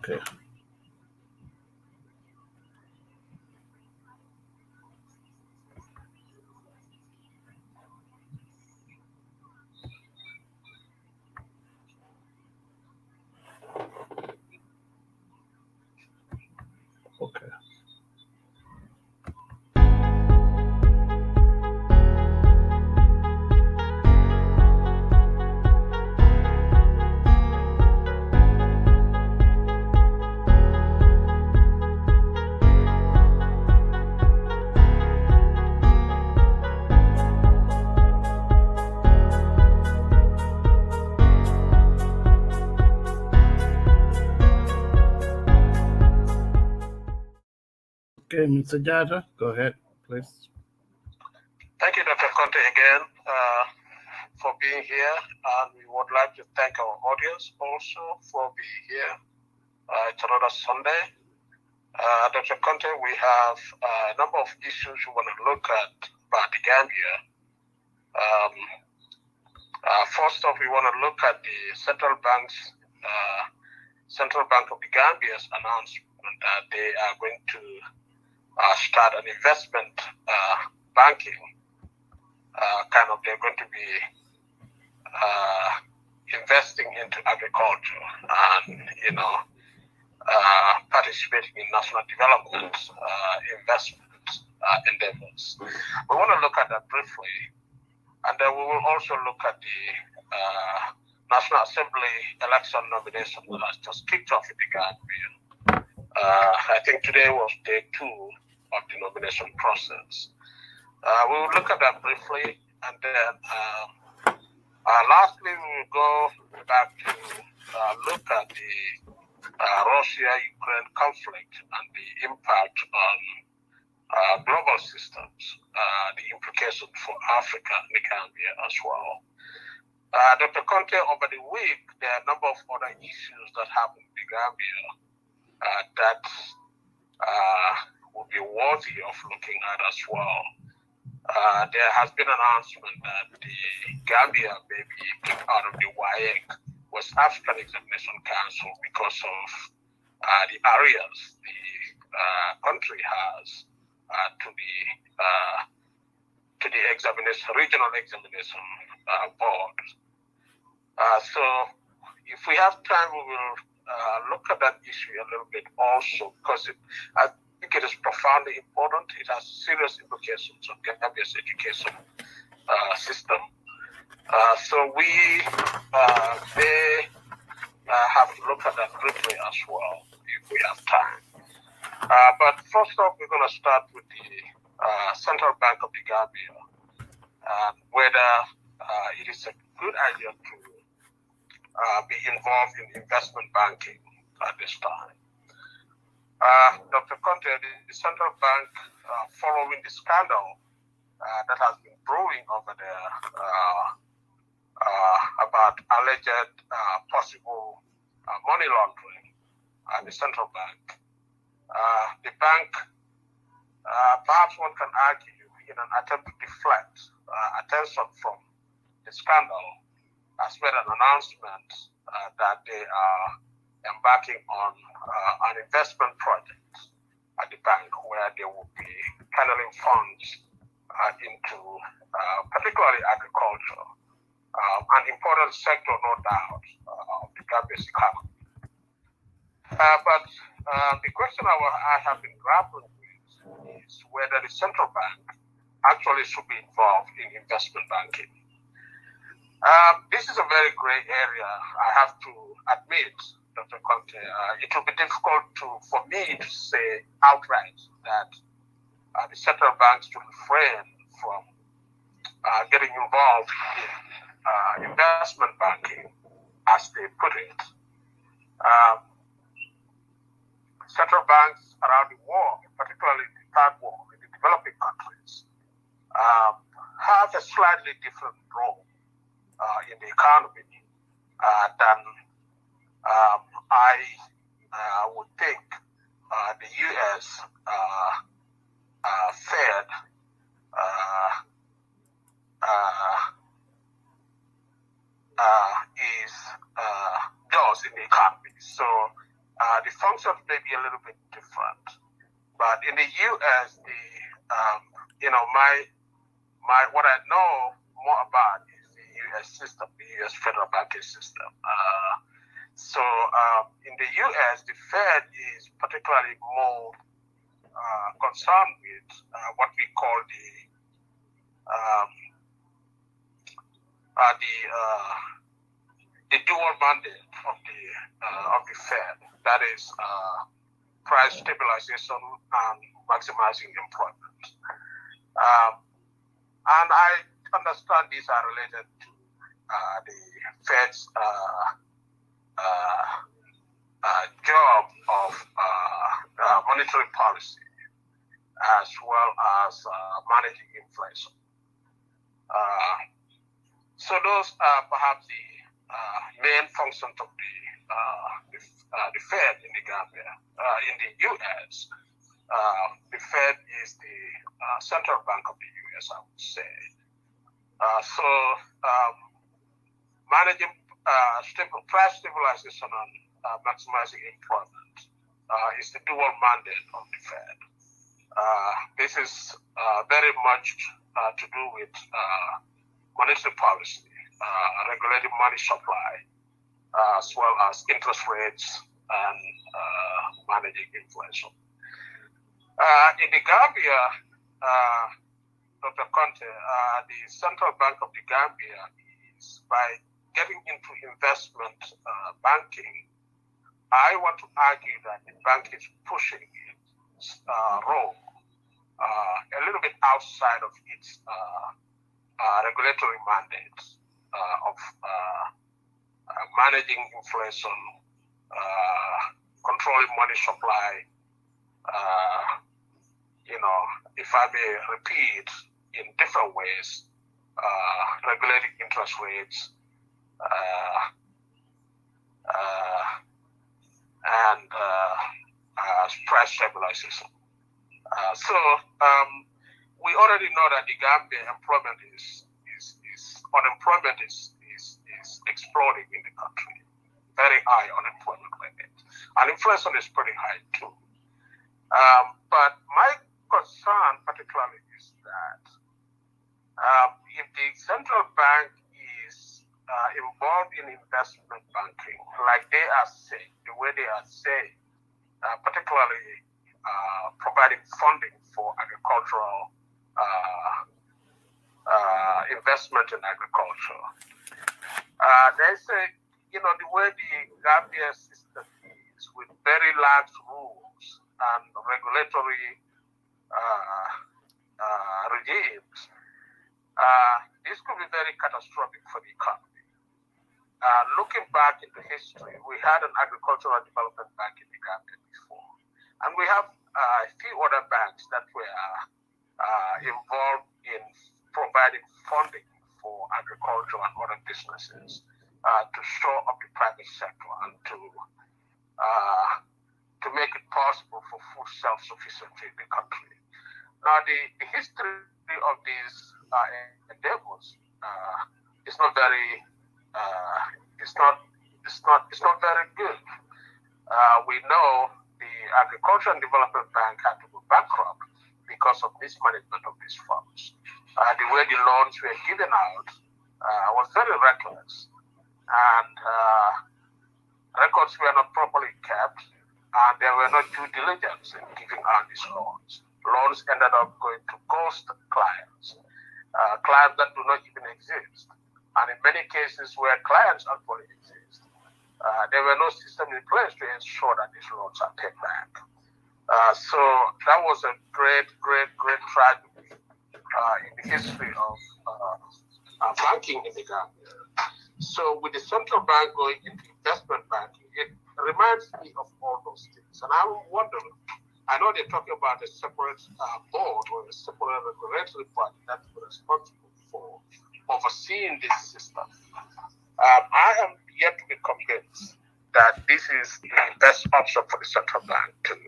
Okay. Okay. Okay, Mr. Jada, go ahead, please. Thank you, Dr. Conteh, again for being here. And we would like to thank our audience also for being here. It's another Sunday. Dr. Conteh, we have a number of issues we want to look at about the Gambia. First off, we want to look at the Central Bank of the Gambia's announcement that they are going to start an investment banking. They're going to be investing into agriculture and, participating in national development investment endeavors. We want to look at that briefly, and then we will also look at the National Assembly election nomination that has just kicked off in the Gambia. I think today was day 2 of the nomination process. We will look at that briefly, and then lastly, we will go back to look at the Russia-Ukraine conflict and the impact on global systems, the implications for Africa and the Gambia as well. Dr. Conteh, over the week, there are a number of other issues that happen in the Gambia that would be worthy of looking at as well. There has been an announcement that the Gambia may be kicked out of the WAEC, West African Examination Council, because of the areas the country has to the regional examination board. So if we have time, we will look at that issue a little bit also, because I think it is profoundly important. It has serious implications on Gambia's education system. So we may have to look at that briefly as well if we have time. But first off, we're going to start with the Central Bank of the Gambia, whether it is a good idea to be involved in investment banking at this time. Dr. Conteh, the Central Bank, following the scandal that has been brewing over there about alleged possible money laundering at the Central Bank, the bank, perhaps one can argue, in an attempt to deflect attention from the scandal, has made an announcement that they are embarking on an investment project at the bank where they will be channeling funds into particularly agriculture, an important sector, no doubt, of the Gambia's economy. But the question I have been grappling with is whether the central bank actually should be involved in investment banking. This is a very gray area, I have to admit, Dr. Conteh. It will be difficult for me to say outright that the central banks should refrain from getting involved in investment banking, as they put it. Central banks around the world, particularly in the third world, in the developing countries, have a slightly different role in the economy than I would think the U.S. Fed does in the economy. So The functions may be a little bit different, but in the U.S., what I know more about is the U.S. system, the U.S. federal banking system. In the U.S., the Fed is particularly more concerned with what we call the dual mandate of the Fed. That is price stabilization and maximizing employment. And I understand these are related to the Fed's job of monetary policy as well as managing inflation. So those are perhaps the main functions of the Fed in the Gambia. In the U.S., the Fed is the central bank of the U.S., I would say. Managing price stabilization and maximizing employment is the dual mandate of the Fed. This is very much to do with monetary policy, regulating money supply, as well as interest rates and managing inflation. In the Gambia, Dr. Conteh, the Central Bank of the Gambia is, by getting into investment banking, I want to argue that the bank is pushing its role a little bit outside of its regulatory mandates of managing inflation, controlling money supply, if I may repeat, in different ways, regulating interest rates, and price stabilization. We already know that the Gambia unemployment is exploding in the country. Very high unemployment rate. And inflation is pretty high too. But my concern particularly is that if the central bank is involved in investment banking, like they are saying, the way they are saying, particularly providing funding for agricultural investment in agriculture, they say, the way the Gambia system is, with very lax rules and regulatory regimes, this could be very catastrophic for the economy. Looking back into history, we had an agricultural development bank in the Gambia before, and we have a few other banks that were involved in providing funding for agriculture and other businesses to shore up the private sector and to make it possible for food self-sufficiency in the country. Now, the history of these endeavors is not very very good. We know the Agriculture and Development Bank had to go bankrupt because of mismanagement of these funds. The way the loans were given out was very reckless, and records were not properly kept, and there were no due diligence in giving out these loans. Loans ended up going to ghost clients, clients that do not even exist. And in many cases where clients actually exist, there were no system in place to ensure that these loans are paid back. So that was a great tragedy in the history of banking in the Gambia. So with the central bank going into investment banking, it reminds me of all those things. And I'm wondering, I know they're talking about a separate board or a separate regulatory body that's responsible for overseeing this system. I am yet to be convinced that this is the best option for the central bank to do.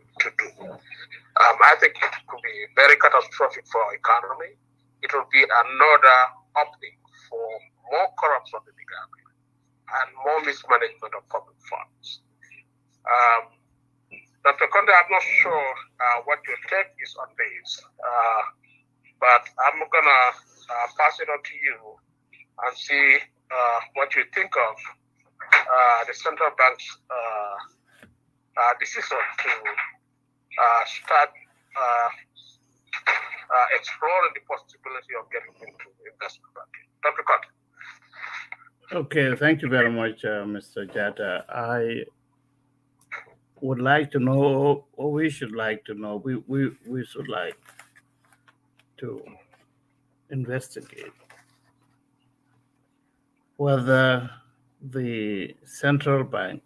I think it could be very catastrophic for our economy. It will be another opening for more corruption in the Gambia and more mismanagement of public funds. Dr. Conteh, I'm not sure what your take is on this, but I'm going to pass it on to you and see what you think of the central bank's decision to start exploring the possibility of getting into investment banking. Dr. Conteh. Okay, thank you very much, Mr. Jatta. I would like to know, or we should like to know, we should like to investigate whether the central bank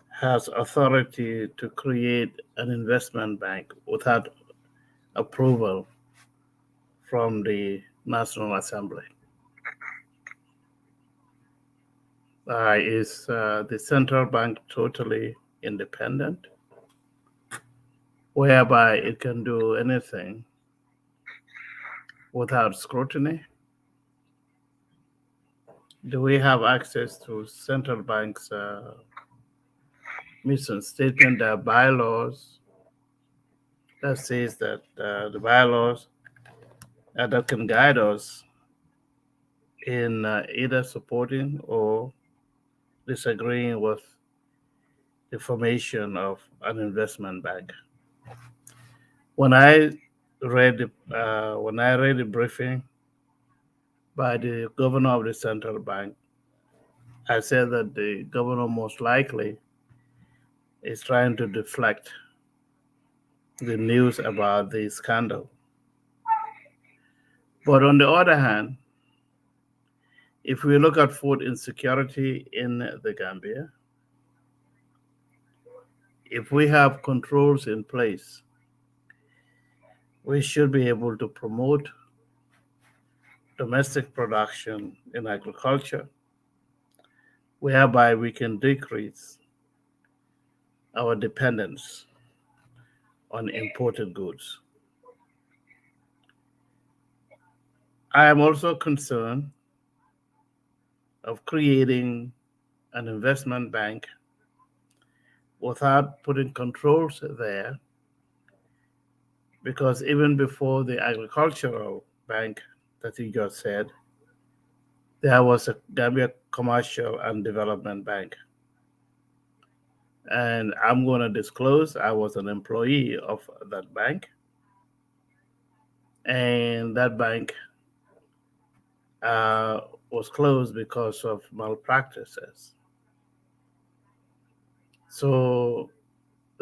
has authority to create an investment bank without approval from the National Assembly. Is the central bank totally independent, whereby it can do anything without scrutiny? Do we have access to central bank's mission statement, their bylaws, that says that the bylaws that can guide us in either supporting or disagreeing with the formation of an investment bank? When I read the briefing by the governor of the central bank, I said that the governor most likely is trying to deflect the news about the scandal. But on the other hand, if we look at food insecurity in the Gambia, if we have controls in place, we should be able to promote domestic production in agriculture, whereby we can decrease our dependence on imported goods. I am also concerned of creating an investment bank without putting controls there, because even before the agricultural bank that you just said, there was a Gambia Commercial and Development Bank. And I'm going to disclose I was an employee of that bank. And that bank was closed because of malpractices. So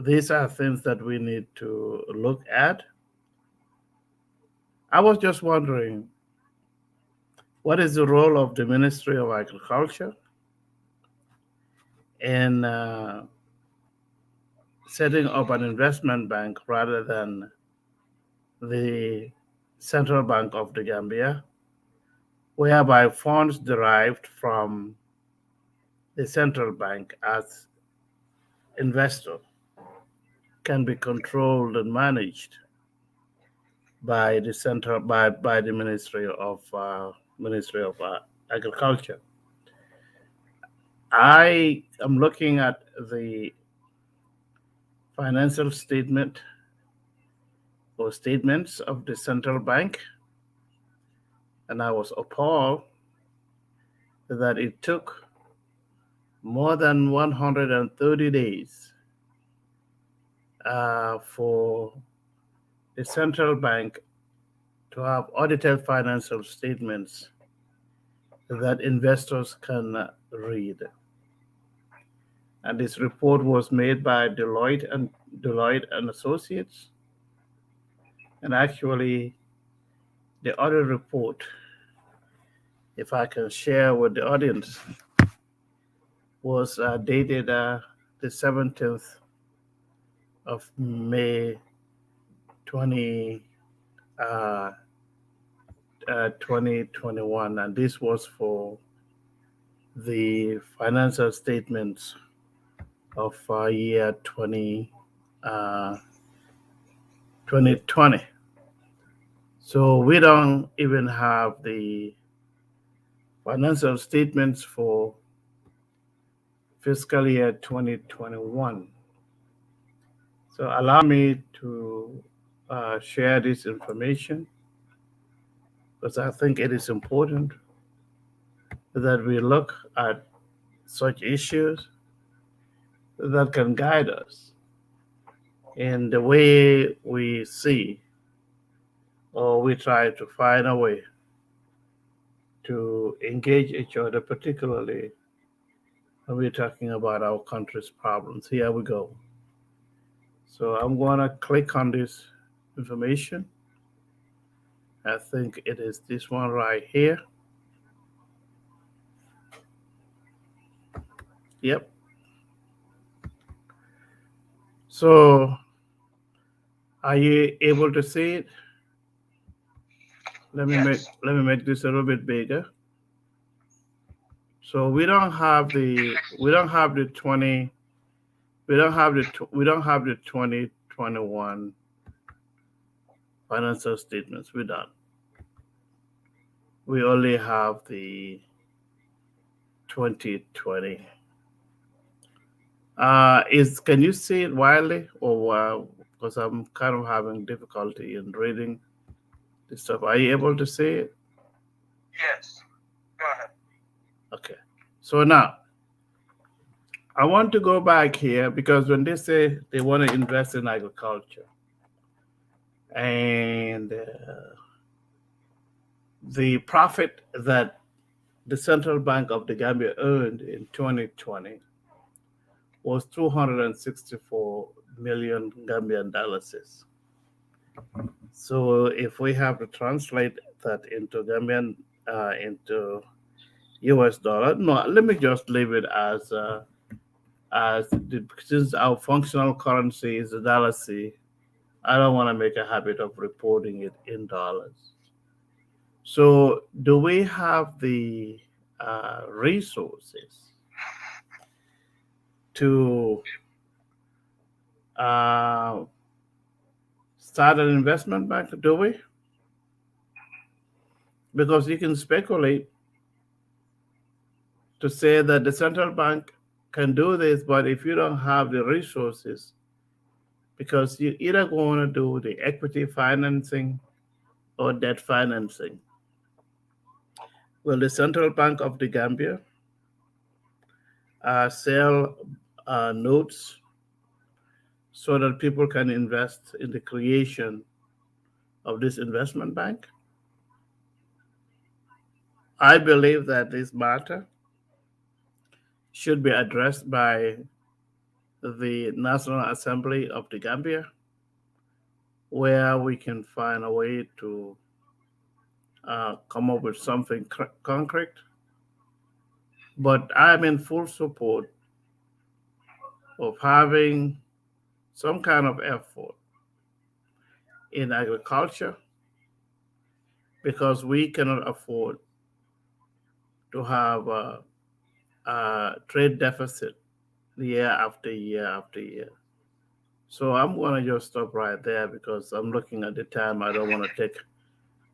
these are things that we need to look at. I was just wondering, what is the role of the Ministry of Agriculture in setting up an investment bank rather than the Central Bank of the Gambia, whereby funds derived from the central bank as investor can be controlled and managed by the Ministry of Agriculture. I am looking at the financial statement or statements of the central bank, and I was appalled that it took more than 130 days for the central bank to have audited financial statements that investors can read. And this report was made by Deloitte and Associates. And actually, the audit report, if I can share with the audience, was dated the 17th of May 2021, and this was for the financial statements of year 2020. So we don't even have the financial statements for fiscal year 2021. So allow me to share this information because I think it is important that we look at such issues that can guide us in the way we see or we try to find a way to engage each other, particularly when we're talking about our country's problems. Here we go. So I'm going to click on this information. I think it is this one right here. Yep. So are you able to see it? Yes. Let me make this a little bit bigger. So we don't have the 20 we don't have the 2021 financial statements. We don't. We only have the 2020. Is can you see it widely or because I'm kind of having difficulty in reading this stuff. Are you able to see it? Yes. Go ahead. Okay. So now I want to go back here because when they say they want to invest in agriculture and the profit that the Central Bank of the Gambia earned in 2020 was 264 million Gambian dollars. So if we have to translate that into Gambian into US dollar, no, let me just leave it as since our functional currency is the dollar C. I don't want to make a habit of reporting it in dollars. So do we have the resources to uh, start an investment bank? Do we? Because you can speculate to say that the central bank can do this, but if you don't have the resources, because you either going to do the equity financing or debt financing. Will the Central Bank of the Gambia sell notes so that people can invest in the creation of this investment bank? I believe that this matter should be addressed by the National Assembly of the Gambia, where we can find a way to come up with something concrete. But I'm in full support of having some kind of effort in agriculture because we cannot afford to have a trade deficit year after year after year. So I'm going to just stop right there because I'm looking at the time. I don't want to take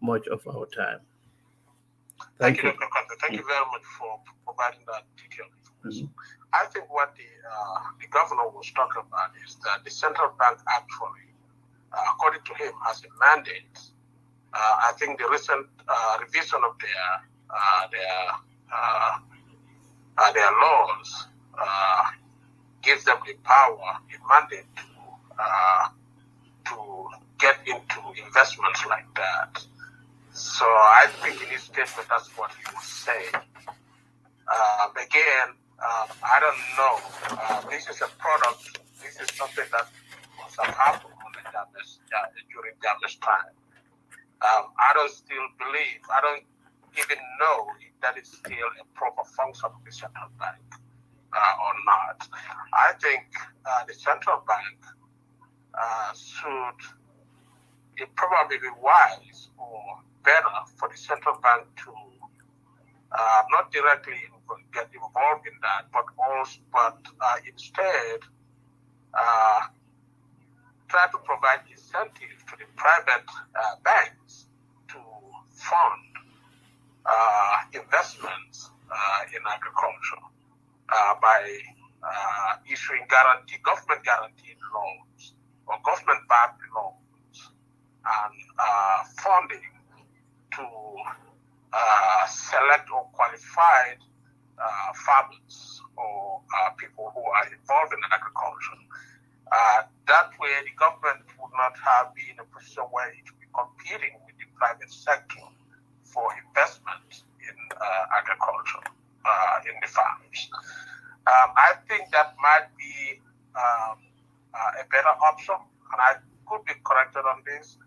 much of our time. Thank you, Thank you. Dr. Conteh. Thank you very much for providing that detailed information. Mhm. I think what the governor was talking about is that the central bank actually, according to him, has a mandate. I think the recent revision of their laws gives them the power, the mandate to get into investments like that. So I think in his statement, that's what he was saying. Again, I don't know. This is a product. This is something that must have happened on the during Jammeh's time. I don't still believe. I don't even know if that is still a proper function of the central bank or not. I think the central bank should it probably be wise or better for the central bank to not directly get involved in that, but instead try to provide incentives to the private banks to fund investments in agriculture by issuing government guaranteed loans or government-backed loans and funding to select or qualified farmers or people who are involved in agriculture. That way, the government would not be in a position where it would be competing with the private sector for investment in agriculture in the farms. I think that might be a better option, and I could be corrected on this,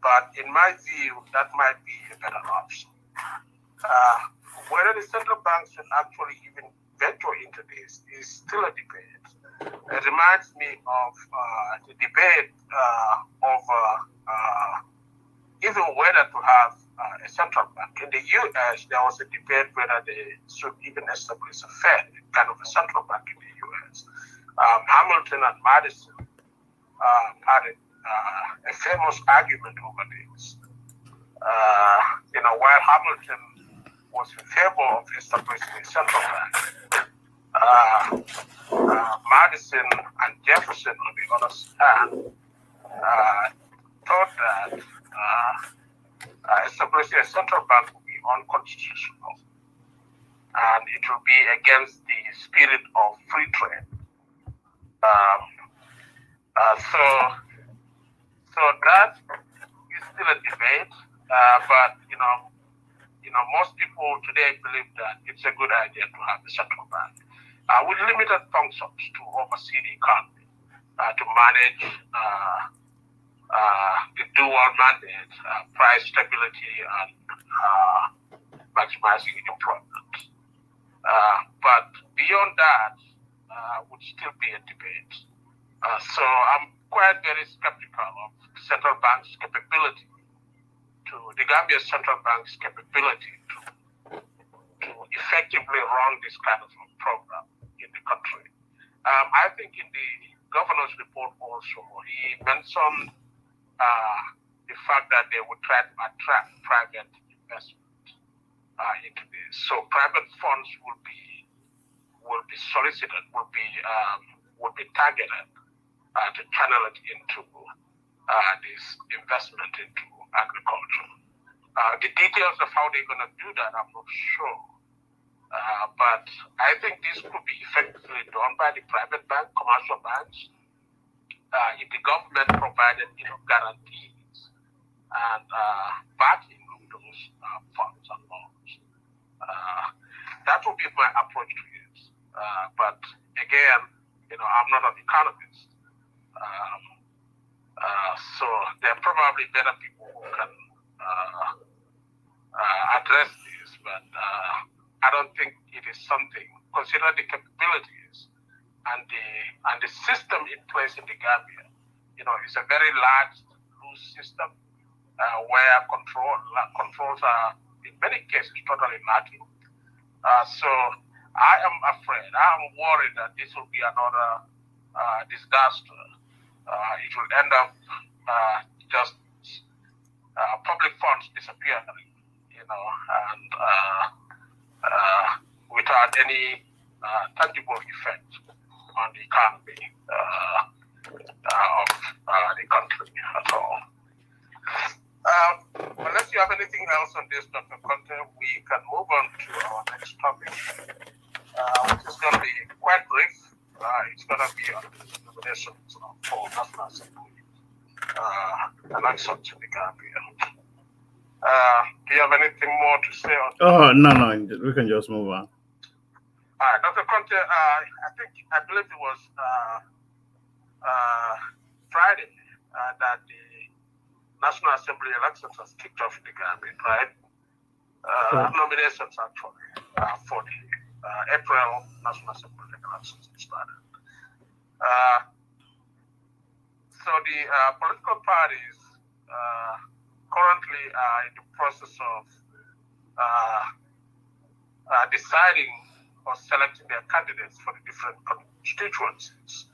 but in my view, that might be a better option. Whether the central banks should actually even venture into this is still a debate. It reminds me of the debate over even whether to have a central bank. In the US, there was a debate whether they should even establish a Fed, kind of a central bank in the US. Hamilton and Madison had a famous argument over this. While Hamilton was in favor of establishing a central bank, Madison and Jefferson, on the other hand, thought that establishing a central bank would be unconstitutional and it would be against the spirit of free trade. So that is still a debate, but most people today believe that it's a good idea to have a central bank with limited functions to oversee the economy, to manage the dual mandate, price stability and maximizing employment. But beyond that would still be a debate. So I'm quite very skeptical of the central bank's capability the Gambia central bank's capability to effectively run this kind of program in the country. I think in the governor's report also, he mentioned the fact that they would try to attract private investment into this. So private funds will be solicited, will be targeted to channel it into this investment into agriculture. The details of how they're going to do that, I'm not sure. But I think this could be effectively done by the private bank, commercial banks, if the government provided guarantees and backing of those funds and loans. That would be my approach to it. But again, I'm not an economist. So there are probably better people who can address this, but I don't think it is something, consider the capabilities and the system in place in the Gambia. It's a very large, loose system where controls are, in many cases, totally lacking. So I am afraid, I am worried that this will be another disaster. It will end up just public funds disappearing, and without any tangible effect on the economy of the country at all. Unless you have anything else on this, Dr. Conteh, we can move on to our next topic, which is going to be quite brief. It's going to be on the nominations for National Assembly elections in the Gambia. Do you have anything more to say on that? Oh, no, we can just move on. All right, Dr. Conteh, I believe it was Friday that the National Assembly elections has kicked off in the Gambia, right? Nominations actually for the April National Assembly elections started. So the political parties currently are in the process of deciding or selecting their candidates for the different constituencies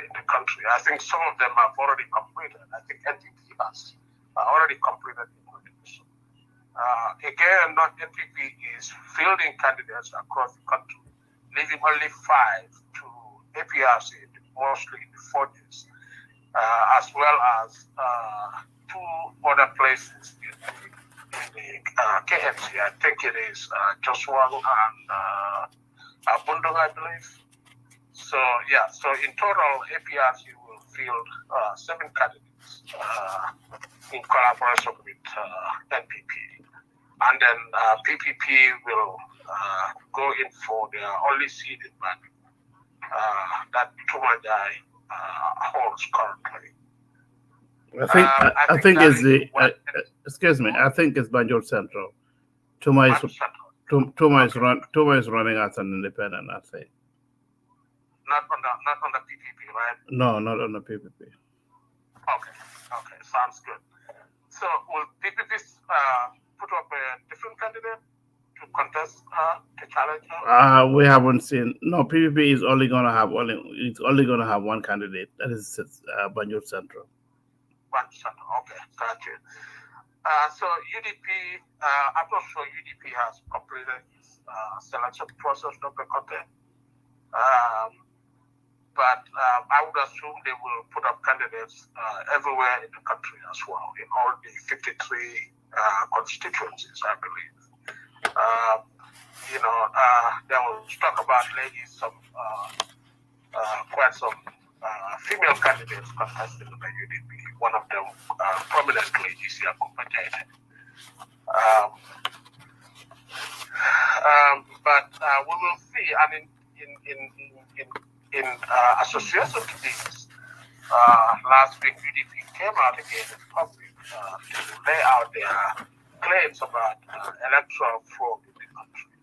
in the country. I think some of them have already completed. I think NPP has already completed the nomination. Again, NPP is fielding candidates across the country, leaving only 5 to APRC, mostly in the 40s. as well as two other places in the KMC. I think it is Joshua and Bundung, I believe. So yeah, so in total, APRC will field 7 candidates in collaboration with NPP, and then PPP will go in for their only seat in Banjul that Tumajai holds currently. I think it's the excuse me. I think it's Banjul Central. Tuma is running as an independent. I think. Not on the PPP, right? No, not on the PPP. Okay, sounds good. So will PPP put up a different candidate to contest to challenge her? We haven't seen. No, PPP is only gonna have It's only gonna have one candidate. That is Banjul Central. Okay, got you. So UDP, I'm not sure UDP has completed its selection process, Dr. Conteh. But I would assume they will put up candidates everywhere in the country as well, in all the 53 constituencies, I believe. There was talk about maybe quite some female candidates contesting the UDP. One of them prominently is Yakuba Jaide. But we will see. I mean, in association to this, last week UDP came out again in public to lay out their claims about electoral fraud in the country.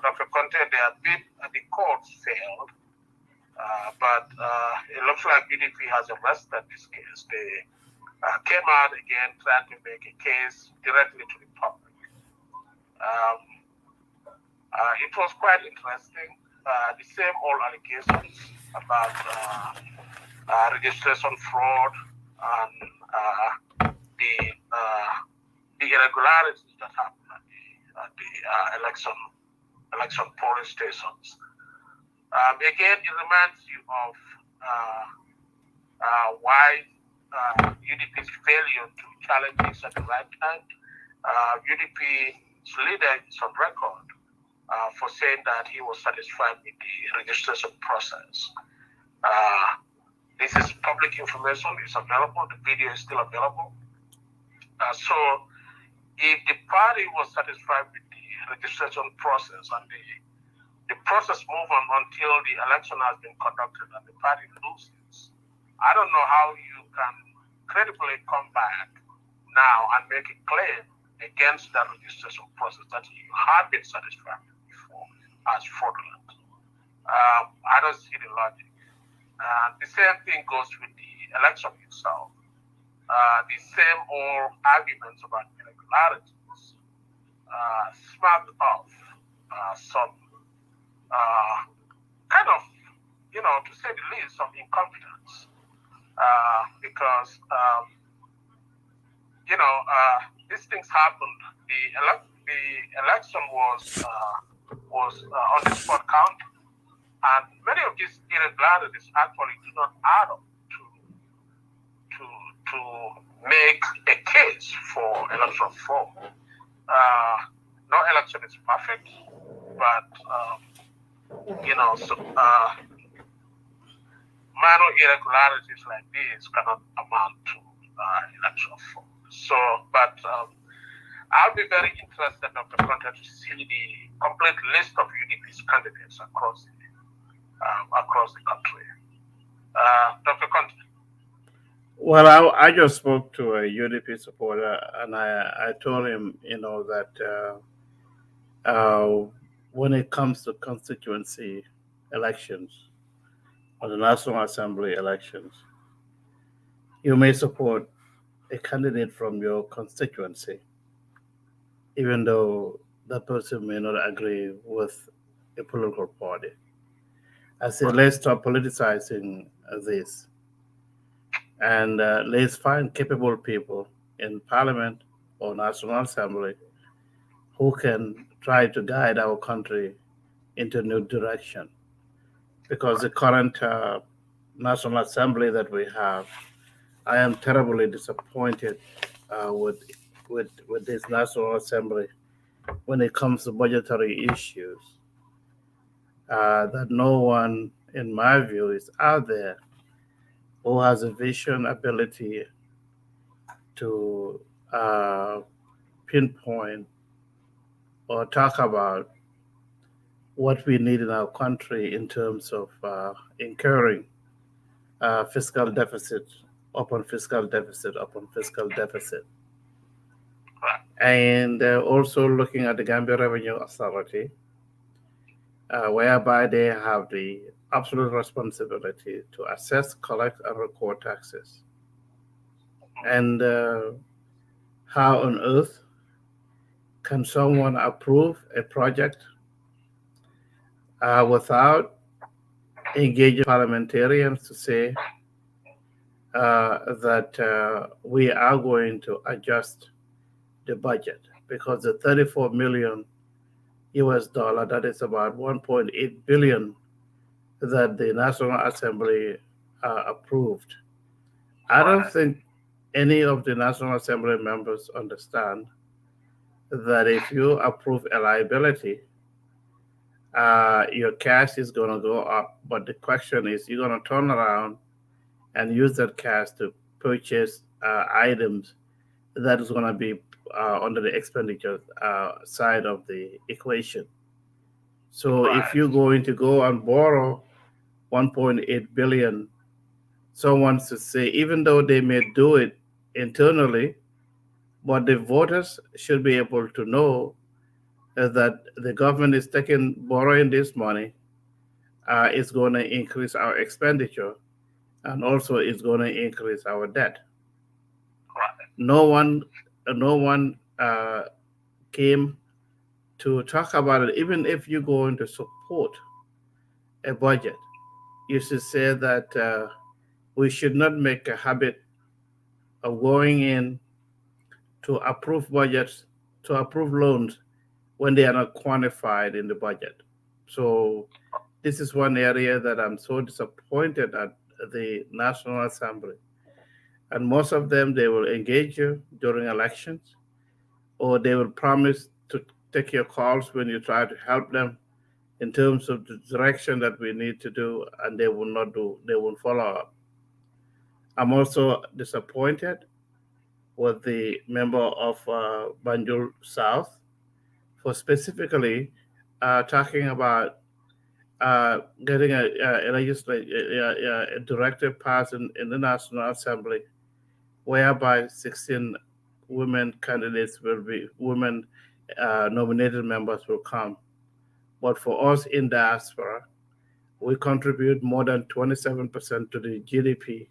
Dr. Conteh, their bid at the courts failed, but it looks like UDP has arrested this case. They came out again trying to make a case directly to the public. It was quite interesting. The same old allegations about registration fraud and the irregularities that happened at the election polling stations. Again, it reminds you of why UDP's failure to challenge this at the right time. UDP's leader is on record for saying that he was satisfied with the registration process. This is public information, it's available, the video is still available. So if the party was satisfied with the registration process and the process moves on until the election has been conducted and the party loses, I don't know how you can credibly come back now and make a claim against that registration process that you have been satisfied with before as fraudulent. I don't see the logic. The same thing goes with the election itself. The same old arguments about irregularities smacked off some kind of, to say the least, some incompetence. Because, these things happened. The election was on the spot count, and many of these irregularities actually do not add up to make a case for electoral fraud. No election is perfect, but minor irregularities like this cannot amount to electoral fraud. So, but I'll be very interested, Dr. Conteh, to see the complete list of UDP's candidates across the country. Dr. Conteh. Well, I just spoke to a UDP supporter, and I told him, that when it comes to constituency elections or the National Assembly elections, you may support a candidate from your constituency, even though that person may not agree with a political party. I said, let's stop politicizing this, and let's find capable people in Parliament or National Assembly who can try to guide our country into a new direction. Because the current National Assembly that we have. I am terribly disappointed with this National Assembly when it comes to budgetary issues. That no one, in my view, is out there who has a vision ability to uh, pinpoint or talk about what we need in our country in terms of incurring fiscal deficit upon fiscal deficit upon fiscal deficit. And also looking at the Gambia Revenue Authority, whereby they have the absolute responsibility to assess, collect, and record taxes. And how on earth can someone approve a project without engaging parliamentarians to say that we are going to adjust the budget? Because the 34 million US dollar, that is about 1.8 billion that the National Assembly approved. I don't think any of the National Assembly members understand that if you approve a liability, your cash is going to go up. But the question is, you're going to turn around and use that cash to purchase items that is going to be under the expenditure side of the equation. So if you're going to go and borrow 1.8 billion, someone to say, even though they may do it internally, but the voters should be able to know that the government is taking borrowing this money is going to increase our expenditure and also is going to increase our debt. No one, no one came to talk about it. Even if you're going to support a budget, you should say that we should not make a habit of going in to approve budgets, to approve loans when they are not quantified in the budget. So this is one area that I'm so disappointed at the National Assembly. And most of them, they will engage you during elections, or they will promise to take your calls when you try to help them in terms of the direction that we need to do, and they will not do, they won't follow up. I'm also disappointed with the member of Banjul South for specifically talking about getting a legislative a directive passed in the National Assembly, whereby 16 women candidates will be women nominated members will come. But for us in diaspora, we contribute more than 27% to the GDP,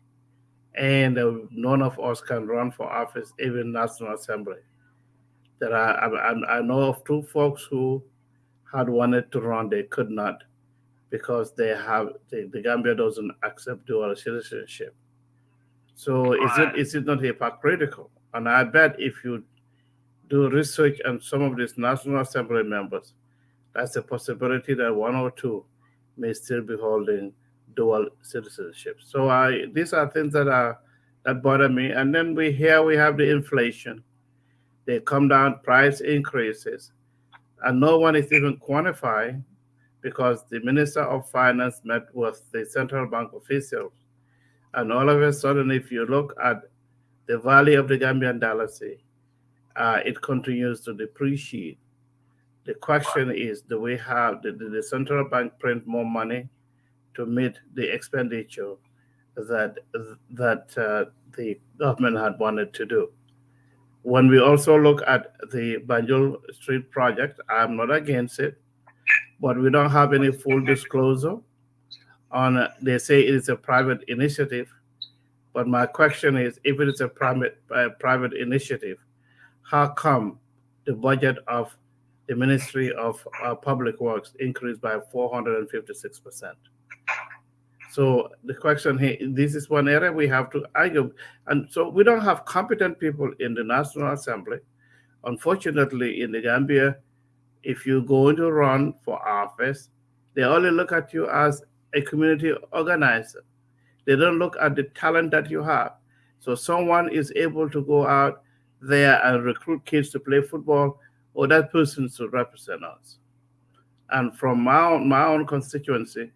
and none of us can run for office, even National Assembly. I know of two folks who had wanted to run, they could not because the Gambia doesn't accept dual citizenship. So is it not hypocritical? And I bet if you do research on some of these National Assembly members, that's a possibility that one or two may still be holding dual citizenship. So these are things that bother me. And then we have the inflation. They come down, price increases, and no one is even quantifying because the Minister of Finance met with the central bank officials. And all of a sudden, if you look at the value of the Gambian dollar, say, it continues to depreciate. The question is, do we have the central bank print more money to meet the expenditure that the government had wanted to do? When we also look at the Banjul Street project, I'm not against it, but we don't have any full disclosure on. They say it is a private initiative, but my question is, if it is a private initiative, how come the budget of the Ministry of Public Works increased by 456%? So the question here, this is one area we have to argue. And so we don't have competent people in the National Assembly. Unfortunately, in the Gambia, if you're going to run for office, they only look at you as a community organizer. They don't look at the talent that you have. So someone is able to go out there and recruit kids to play football, or that person should represent us. And from my own constituency,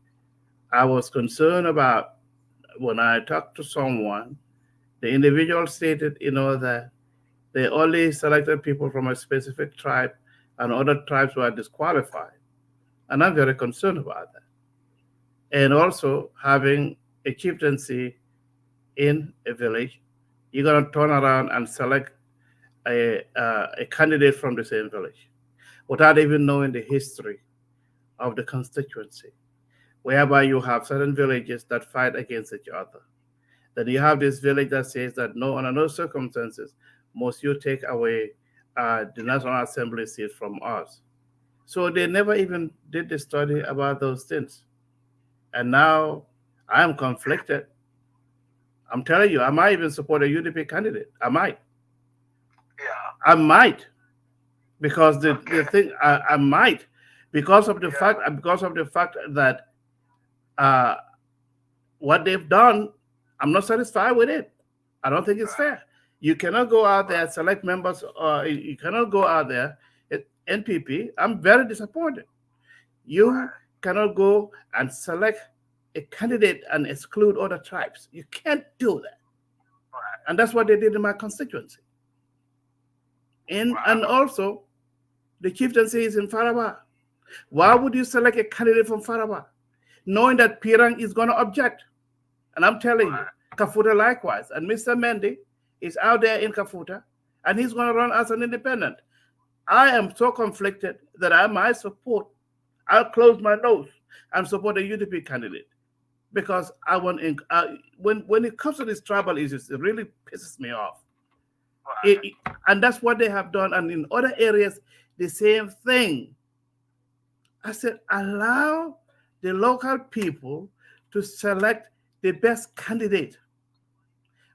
I was concerned about when I talked to someone, the individual stated, that they only selected people from a specific tribe and other tribes were disqualified. And I'm very concerned about that. And also having a chieftaincy in a village, you're going to turn around and select a candidate from the same village without even knowing the history of the constituency, whereby you have certain villages that fight against each other. Then you have this village that says that no, under no circumstances must you take away the National Assembly seat from us. So they never even did the study about those things. And now I am conflicted. I'm telling you, I might even support a UDP candidate. I might. Yeah. I might. Because the Okay. thing I might Yeah. because of the fact that uh, what they've done, I'm not satisfied with it. I don't think it's Right. fair. You cannot go out there Right. and select members. You cannot go out there. NPP. I'm very disappointed. You Right. cannot go and select a candidate and exclude other tribes. You can't do that. Right. And that's what they did in my constituency. And Wow. also, the chieftaincy is in Faraba. Why would you select a candidate from Faraba, knowing that Pirang is going to object? And I'm telling you, Right. Kafuta likewise. And Mr. Mendy is out there in Kafuta, and he's going to run as an independent. I am so conflicted that I might support. I'll close my nose and support a UDP candidate because I want. When it comes to these tribal issues, it really pisses me off. Right. And that's what they have done. And in other areas, the same thing. I said, allow the local people to select the best candidate.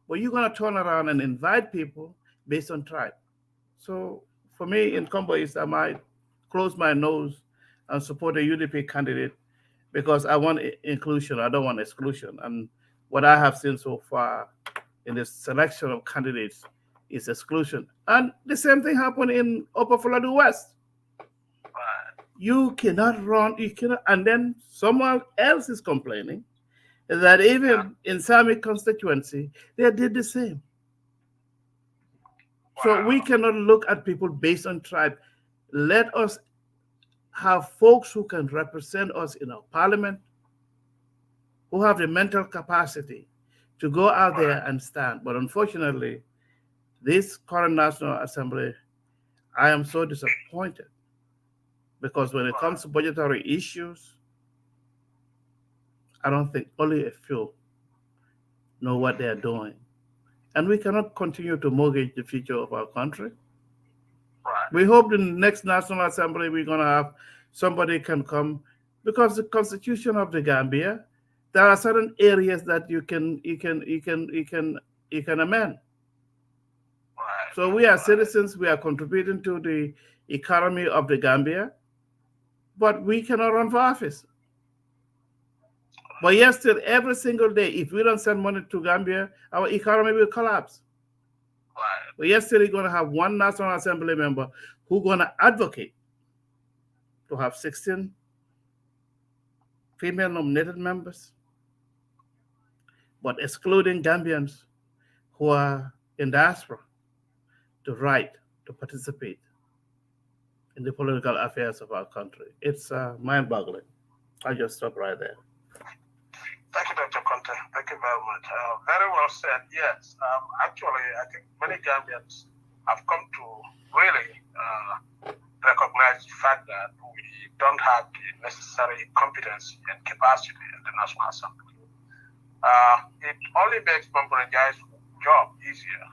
But you're going to turn around and invite people based on tribe. So for me, in Combo East, I might close my nose and support a UDP candidate because I want inclusion. I don't want exclusion. And what I have seen so far in the selection of candidates is exclusion. And the same thing happened in Upper Florida West. Right. You cannot run, you cannot, and then someone else is complaining that Yeah. even in Sami constituency, they did the same. So we Wow. cannot look at people based on tribe. Let us have folks who can represent us in our parliament, who have the mental capacity to go out there Right. and stand. But unfortunately, this current National Assembly, I am so disappointed because when it comes Right. to budgetary issues, I don't think only a few know what they are doing. And we cannot continue to mortgage the future of our country. Right. We hope the next National Assembly we're going to have somebody can come because the constitution of the Gambia, there are certain areas that you can amend. Right. So we are Right. citizens, we are contributing to the economy of the Gambia, but we cannot run for office. But yes, still every single day, if we don't send money to Gambia, our economy will collapse. Right. But yes, still you're going to have one National Assembly member who's going to advocate to have 16 female nominated members, but excluding Gambians who are in diaspora to right to participate in the political affairs of our country. It's mind-boggling. I just stop right there. Thank you, Dr. Conteh. Thank you very much. Very well said. Yes. Actually, I think many Gambians have come to really recognize the fact that we don't have the necessary competency and capacity in the National Assembly. It only makes Mamburanjai's job easier.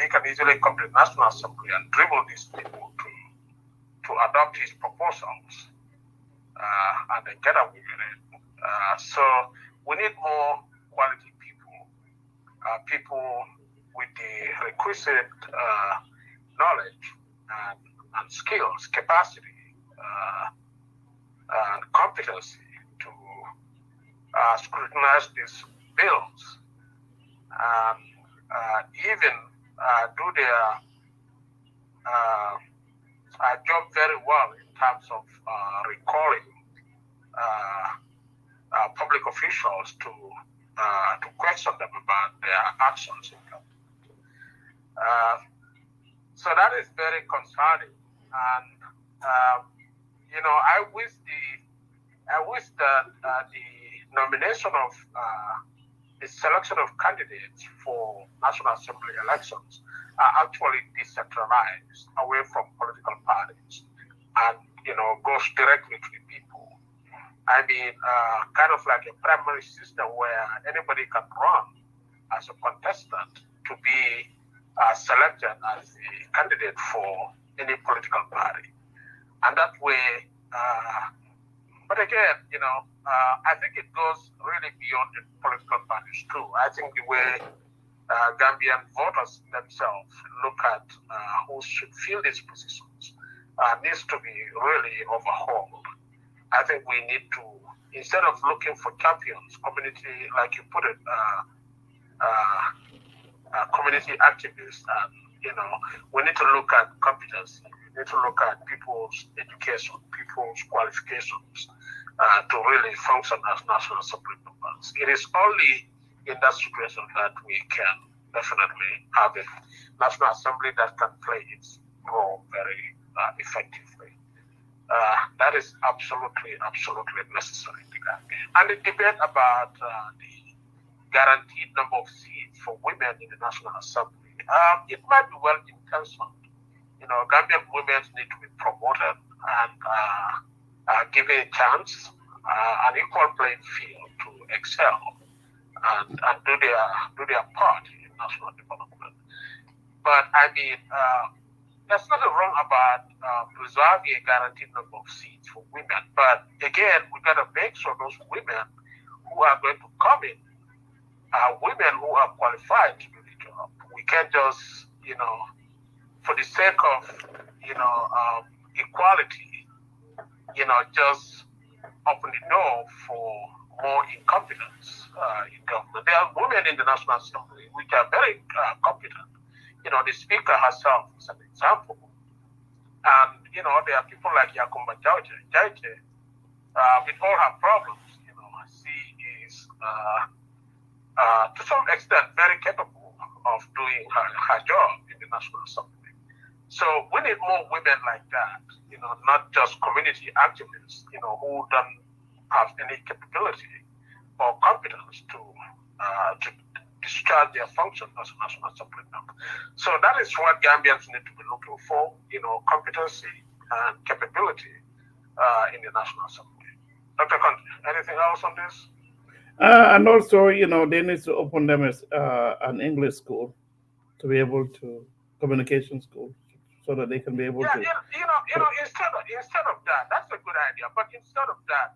He can easily come to the National Assembly and dribble these people to adopt his proposals and then get away with it. So we need more quality people, people with the requisite knowledge and skills, capacity, and competency to scrutinize these bills and even do their job very well in terms of recalling uh, public officials to question them about their actions in government. Uh, so that is very concerning, and I wish that the nomination of the selection of candidates for National Assembly elections are actually decentralized away from political parties and goes directly to the people. I mean, kind of like a primary system where anybody can run as a contestant to be selected as a candidate for any political party. And that way, but again, I think it goes really beyond the political parties too. I think the way Gambian voters themselves look at who should fill these positions needs to be really overhauled. I think we need to, instead of looking for champions, community, like you put it, community activists, and we need to look at competency. We need to look at people's education, people's qualifications to really function as National Assembly members. It is only in that situation that we can definitely have a National Assembly that can play its role very effectively. That is absolutely necessary in the Gambia. And the debate about the guaranteed number of seats for women in the National Assembly, it might be well intentioned. Gambian women need to be promoted and given a chance, an equal playing field to excel and do their part in national development. But I mean, there's nothing wrong about preserving a guaranteed number of seats for women. But again, we got to make sure those women who are going to come in are women who are qualified to do the job. We can't just, for the sake of, equality, just open the door for more incompetence in government. There are women in the National Assembly which are very competent. The Speaker herself is an example. And, there are people like Yakumba Jauje, with all her problems, she is, to some extent, very capable of doing her job in the National Assembly. So we need more women like that, not just community activists, who don't have any capability or competence to discharge their function as a National Assembly member. So that is what Gambians need to be looking for, competency and capability in the National Assembly. Dr. Conteh, anything else on this? And also, they need to open them as an English school to be able to communication school, so that they can be able Yeah, to. instead of that, that's a good idea. But instead of that,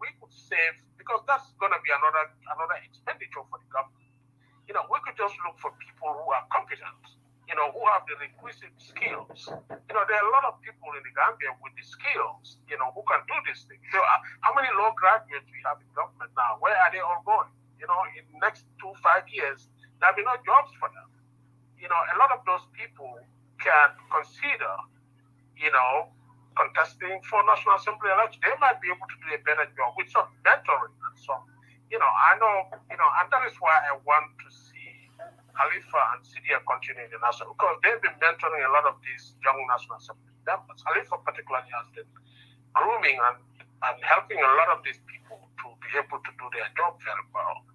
we could save, because that's going to be another expenditure for the government. We could just look for people who are competent, who have the requisite skills. There are a lot of people in the Gambia with the skills, who can do this thing. So, how many law graduates we have in government now? Where are they all going? In the next 2-5 years, there'll be no jobs for them. A lot of those people can consider, contesting for National Assembly election. They might be able to do a better job with some mentoring and some, I know, and that is why I want to see Khalifa and Sidia continue in the national, because they've been mentoring a lot of these young National Assembly members. Khalifa particularly has been grooming and helping a lot of these people to be able to do their job very well.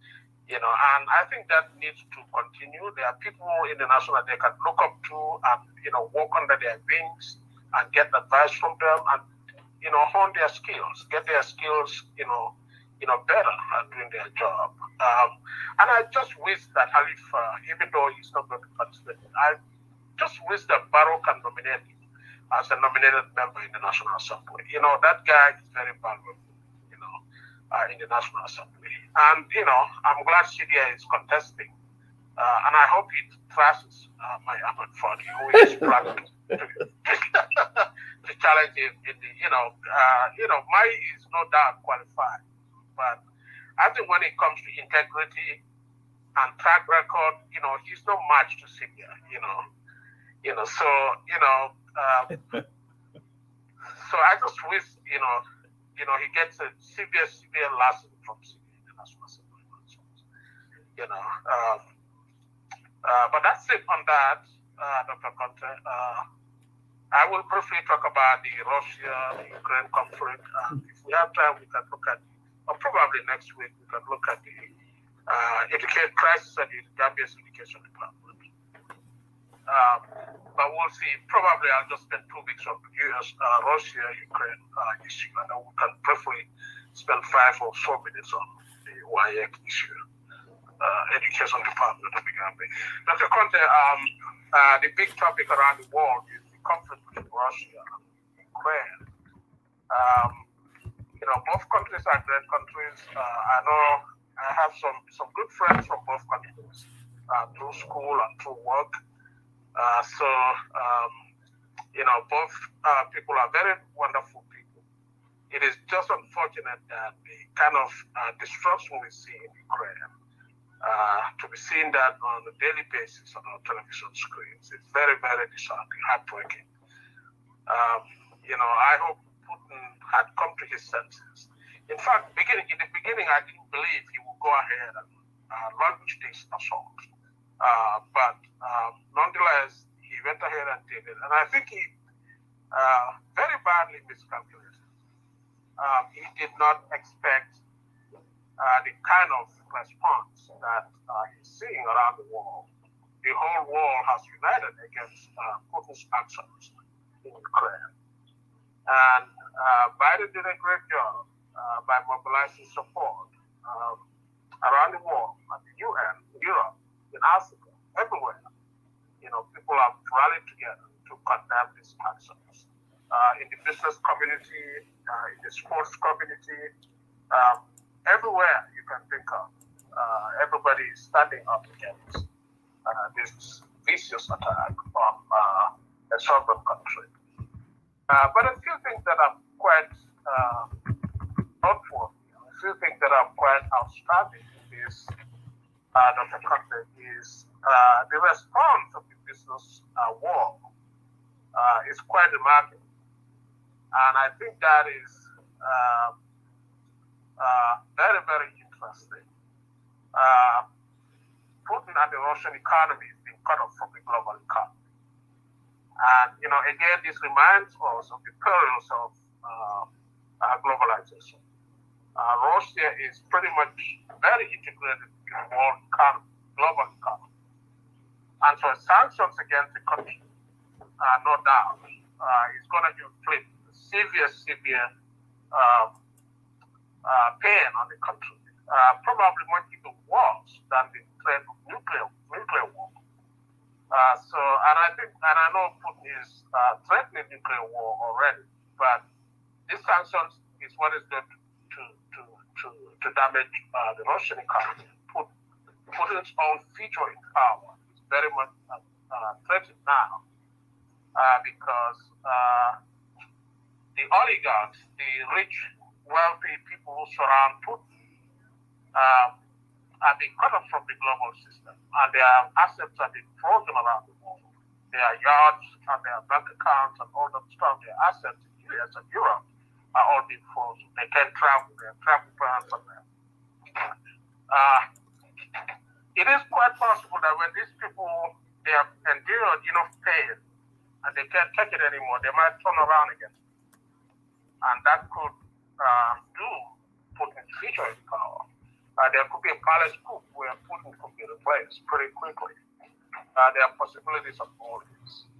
And I think that needs to continue. There are people in the national they can look up to and, work under their wings and get advice from them and, hone their skills, get their skills, better at doing their job. And I just wish that Khalifa, even though he's not going to participate, I just wish that Barrow can nominate him as a nominated member in the National Assembly. That guy is very valuable, in the National Assembly. And, I'm glad Syria is contesting. And I hope it passes my Ahmed Fadi, who is planning to challenge him in the, Mai is no doubt qualified. But I think when it comes to integrity, and track record, he's no match to Syria, So, so I just wish, he gets a severe lesson from Syria in the national assembly. But that's it on that, Dr. Conteh. I will briefly talk about the Russia-Ukraine conflict. If we have time, we can look at, or probably next week, we can look at the education crisis at the Gambia's education department. But we'll see. Probably I'll just spend 2 weeks on the US Russia-Ukraine issue, and then we can briefly spend 5 or 4 minutes on the YX issue, education department of the Gambia. Dr. Conteh, the big topic around the world is the conflict between Russia and Ukraine. Both countries are great countries. I know I have some good friends from both countries through school and through work. Both people are very wonderful people. It is just unfortunate that the kind of destruction we see in Ukraine, to be seen that on a daily basis on our television screens, is very, very disheartening, heartbreaking. I hope Putin had come to his senses. In fact, in the beginning, I didn't believe he would go ahead and launch this assault. But nonetheless, he went ahead and did it. And I think he very badly miscalculated. He did not expect the kind of response that he's seeing around the world. The whole world has united against Putin's actions in Ukraine. And Biden did a great job by mobilizing support around the world, at the UN, in Europe, in Africa, everywhere. People have rallied together to condemn these actions. In the business community, in the sports community, everywhere you can think of, everybody is standing up against this vicious attack on a sovereign country. But a few things that are quite noteworthy, a few things that are quite outstanding in this, Dr. Conteh, is the response of the business world is quite remarkable. And I think that is very, very interesting. Putin and the Russian economy is being cut off from the global economy. And, again, this reminds us of the perils of globalization. Russia is pretty much very integrated in the world economy, global economy. And so sanctions against the country, no doubt, is going to inflict severe pain on the country, probably much even worse than the threat of nuclear war. And I know Putin is threatening nuclear war already, but these sanctions is what is going to damage the Russian economy. Putin's own future in power is very much threatened now because the oligarchs, the rich, wealthy people who surround Putin, are being cut off from the global system, and their assets are being frozen around the world. Their yachts and their bank accounts and all that stuff, their assets in the US and Europe are all being frozen. They can't travel, their travel plans are there. It is quite possible that when these people, they have endured enough pain and they can't take it anymore, they might turn around again. And that could do Putin's future in power. There could be a palace coup where Putin could be replaced pretty quickly. There are possibilities of all this.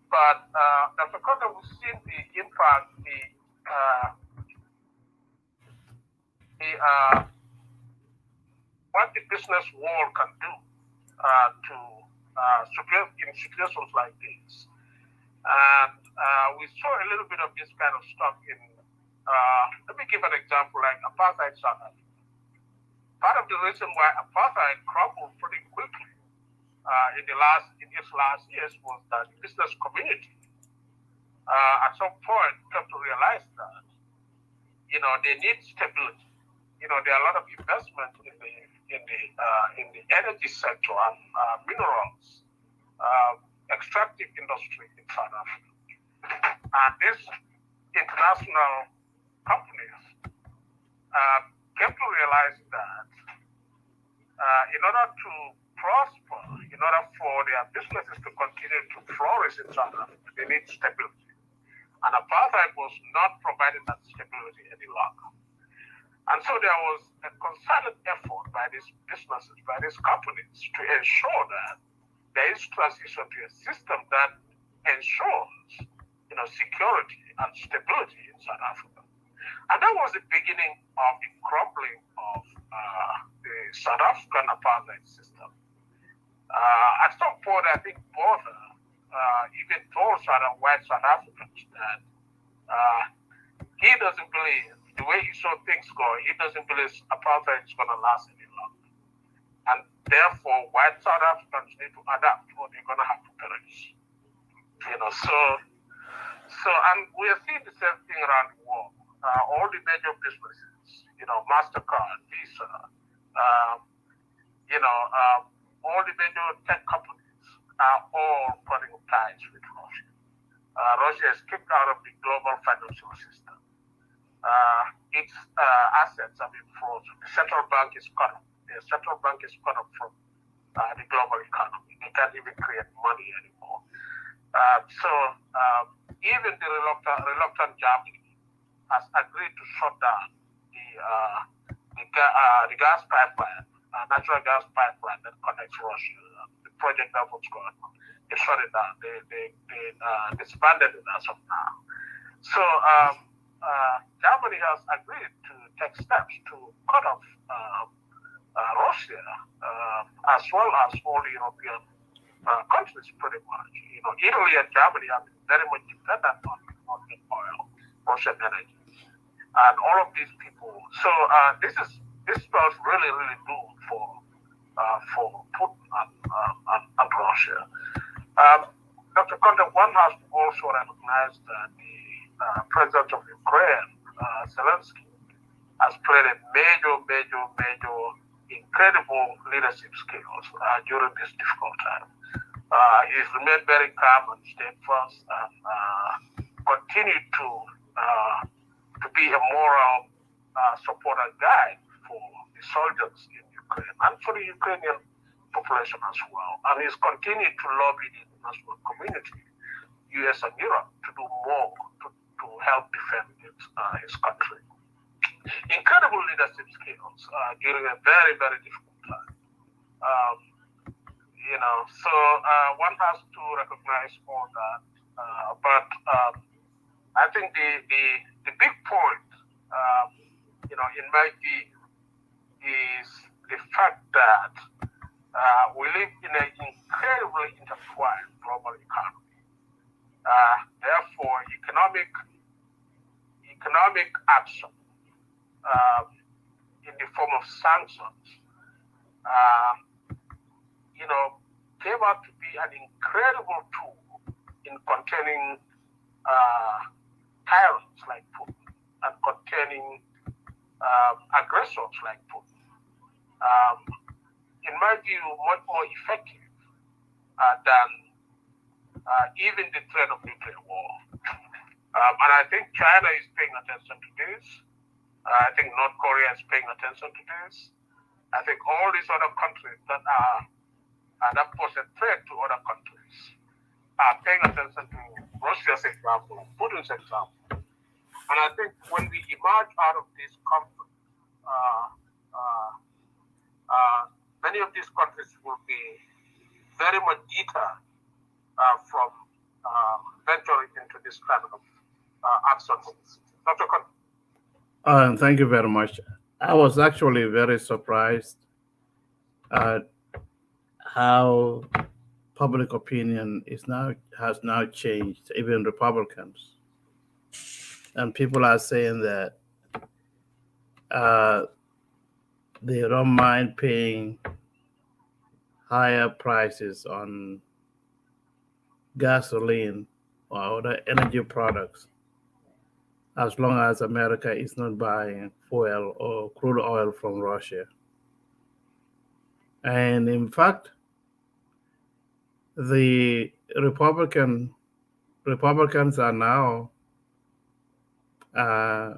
But Dr. Conteh, we've seen the impact, what the business world can do in situations like this. And we saw a little bit of this kind of stuff in, let me give an example, like apartheid South Africa. Part of the reason why apartheid crumbled pretty quickly in its last years was that the business community at some point came to realize that, they need stability. There are a lot of investment in the in the energy sector and minerals extractive industry in South Africa. And these international companies came to realize that in order to prosper, in order for their businesses to continue to flourish in South Africa, they need stability. And apartheid was not providing that stability any longer. And so there was a concerted effort by these businesses, by these companies, to ensure that there is transition to a system that ensures, security and stability in South Africa. And that was the beginning of the crumbling of the South African apartheid system. At some point, I think Botha even told white South Africans that he doesn't believe, the way he saw things going, he doesn't believe apartheid is going to last any longer. And therefore, white South Africans need to adapt or they're going to have to perish. And we are seeing the same thing around the world. All the major businesses, MasterCard, Visa, all the major tech companies are all cutting ties with Russia. Russia is kicked out of the global financial system. Its assets have been frozen. The central bank is cut off. The central bank is cut off from the global economy. They can't even create money anymore. Even the reluctant Germany has agreed to shut down the gas pipeline, natural gas pipeline that connects Russia. The project that was going on, they shut it down. They disbanded it as of now. So Germany has agreed to take steps to cut off Russia, as well as all the European countries, pretty much. Italy and Germany have been very much dependent on oil, Russian energy, and all of these people. So this spells really, really good for Putin and Russia. Dr. Conteh, one has to also recognize that the president of Ukraine, Zelensky, has played a major, incredible leadership skills during this difficult time. He's remained very calm and steadfast and continued to be a moral support and guide for the soldiers in Ukraine and for the Ukrainian population as well. And he's continued to lobby the international community, US and Europe, to do more to help defend his country. Incredible leadership skills during a very, very difficult time. So one has to recognize all that. But I think the big point, in my view, is the fact that we live in an incredibly intertwined global economy. Therefore, economic action in the form of sanctions, came out to be an incredible tool in containing tyrants like Putin and containing aggressors like Putin. In my view, much more effective than even the threat of nuclear war. And I think China is paying attention to this. I think North Korea is paying attention to this. I think all these other countries that pose a threat to other countries are paying attention to Russia's example, Putin's example. And I think when we emerge out of this conflict, many of these countries will be very much deterred from venturing into this kind of actions. Dr. Conteh. Thank you very much. I was actually very surprised at how public opinion has now changed, even Republicans. And people are saying that they don't mind paying higher prices on gasoline or other energy products as long as America is not buying fuel or crude oil from Russia. And in fact, the Republicans are now uh,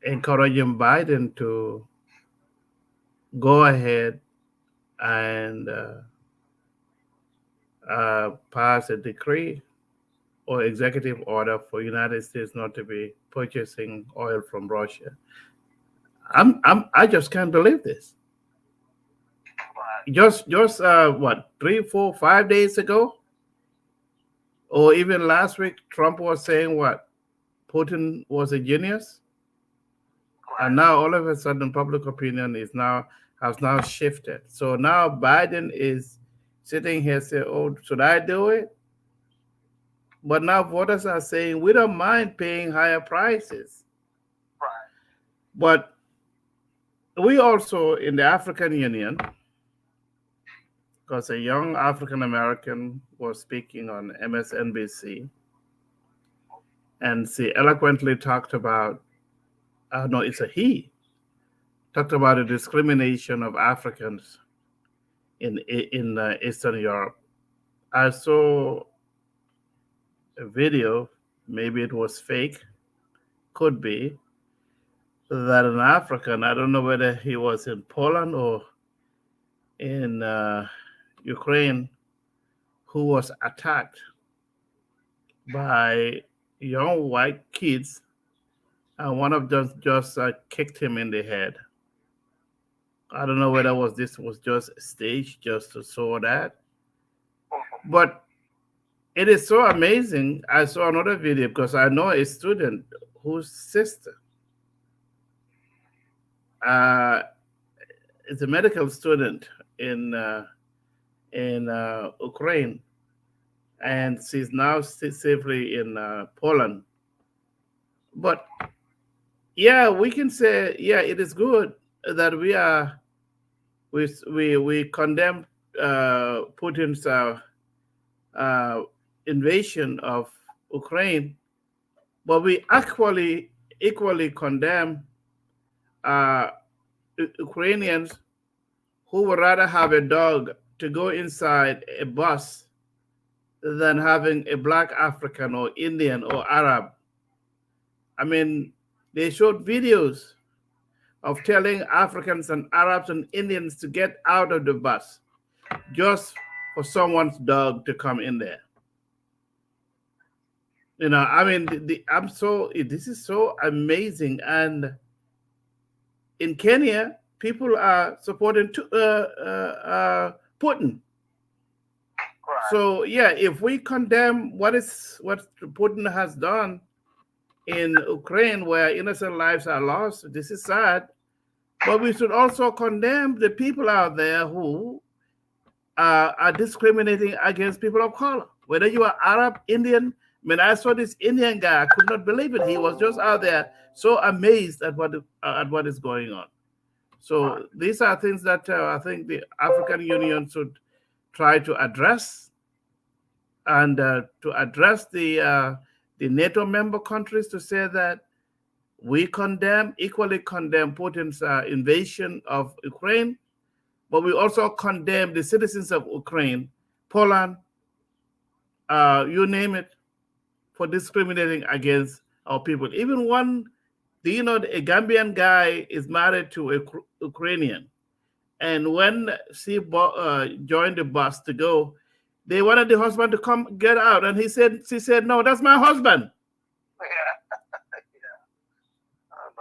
encouraging Biden to go ahead and pass a decree or executive order for United States not to be purchasing oil from Russia. I just can't believe this. Right. Just what 3, 4, 5 days ago, or even last week, Trump was saying what Putin was a genius, and Right. now all of a sudden, public opinion is now has now shifted. So now Biden is sitting here saying, "Oh, should I do it?" But now voters are saying we don't mind paying higher prices, Right. but we also in the African Union, because a young African American was speaking on MSNBC, and she eloquently talked about, no, it's a he, talked about the discrimination of Africans in Eastern Europe. I saw a video, maybe it was fake, could be, that an African, I don't know whether he was in Poland or in Ukraine, who was attacked by young white kids, and one of them just kicked him in the head. I don't know whether was this was just staged just to show that, Mhm. but it is so amazing. I saw another video because I know a student whose sister uh, is a medical student in uh, in Ukraine, and she's now safely in Poland. But yeah, we can say yeah, it is good that we condemn Putin's uh, invasion of Ukraine, but we equally condemn uh, Ukrainians who would rather have a dog to go inside a bus than having a black African or Indian or Arab. I mean, they showed videos of telling Africans and Arabs and Indians to get out of the bus just for someone's dog to come in there. I mean, I'm so this is so amazing. And in Kenya, people are supporting Putin. Right. So yeah, if we condemn what Putin has done in Ukraine, where innocent lives are lost, this is sad. But we should also condemn the people out there who are discriminating against people of color. Whether you are Arab, Indian. I mean, I saw this Indian guy. I could not believe it. He was just out there, so amazed at what is going on. Right. So these are things that I think the African Union should try to address, and to address the NATO member countries to say that we equally condemn Putin's invasion of Ukraine, but we also condemn the citizens of Ukraine, Poland, you name it, for discriminating against our people. Even one, do you know, a Gambian guy is married to a Ukrainian, and when she joined the bus to go, they wanted the husband to come get out, and she said, "No, that's my husband." Yeah. Yeah. And,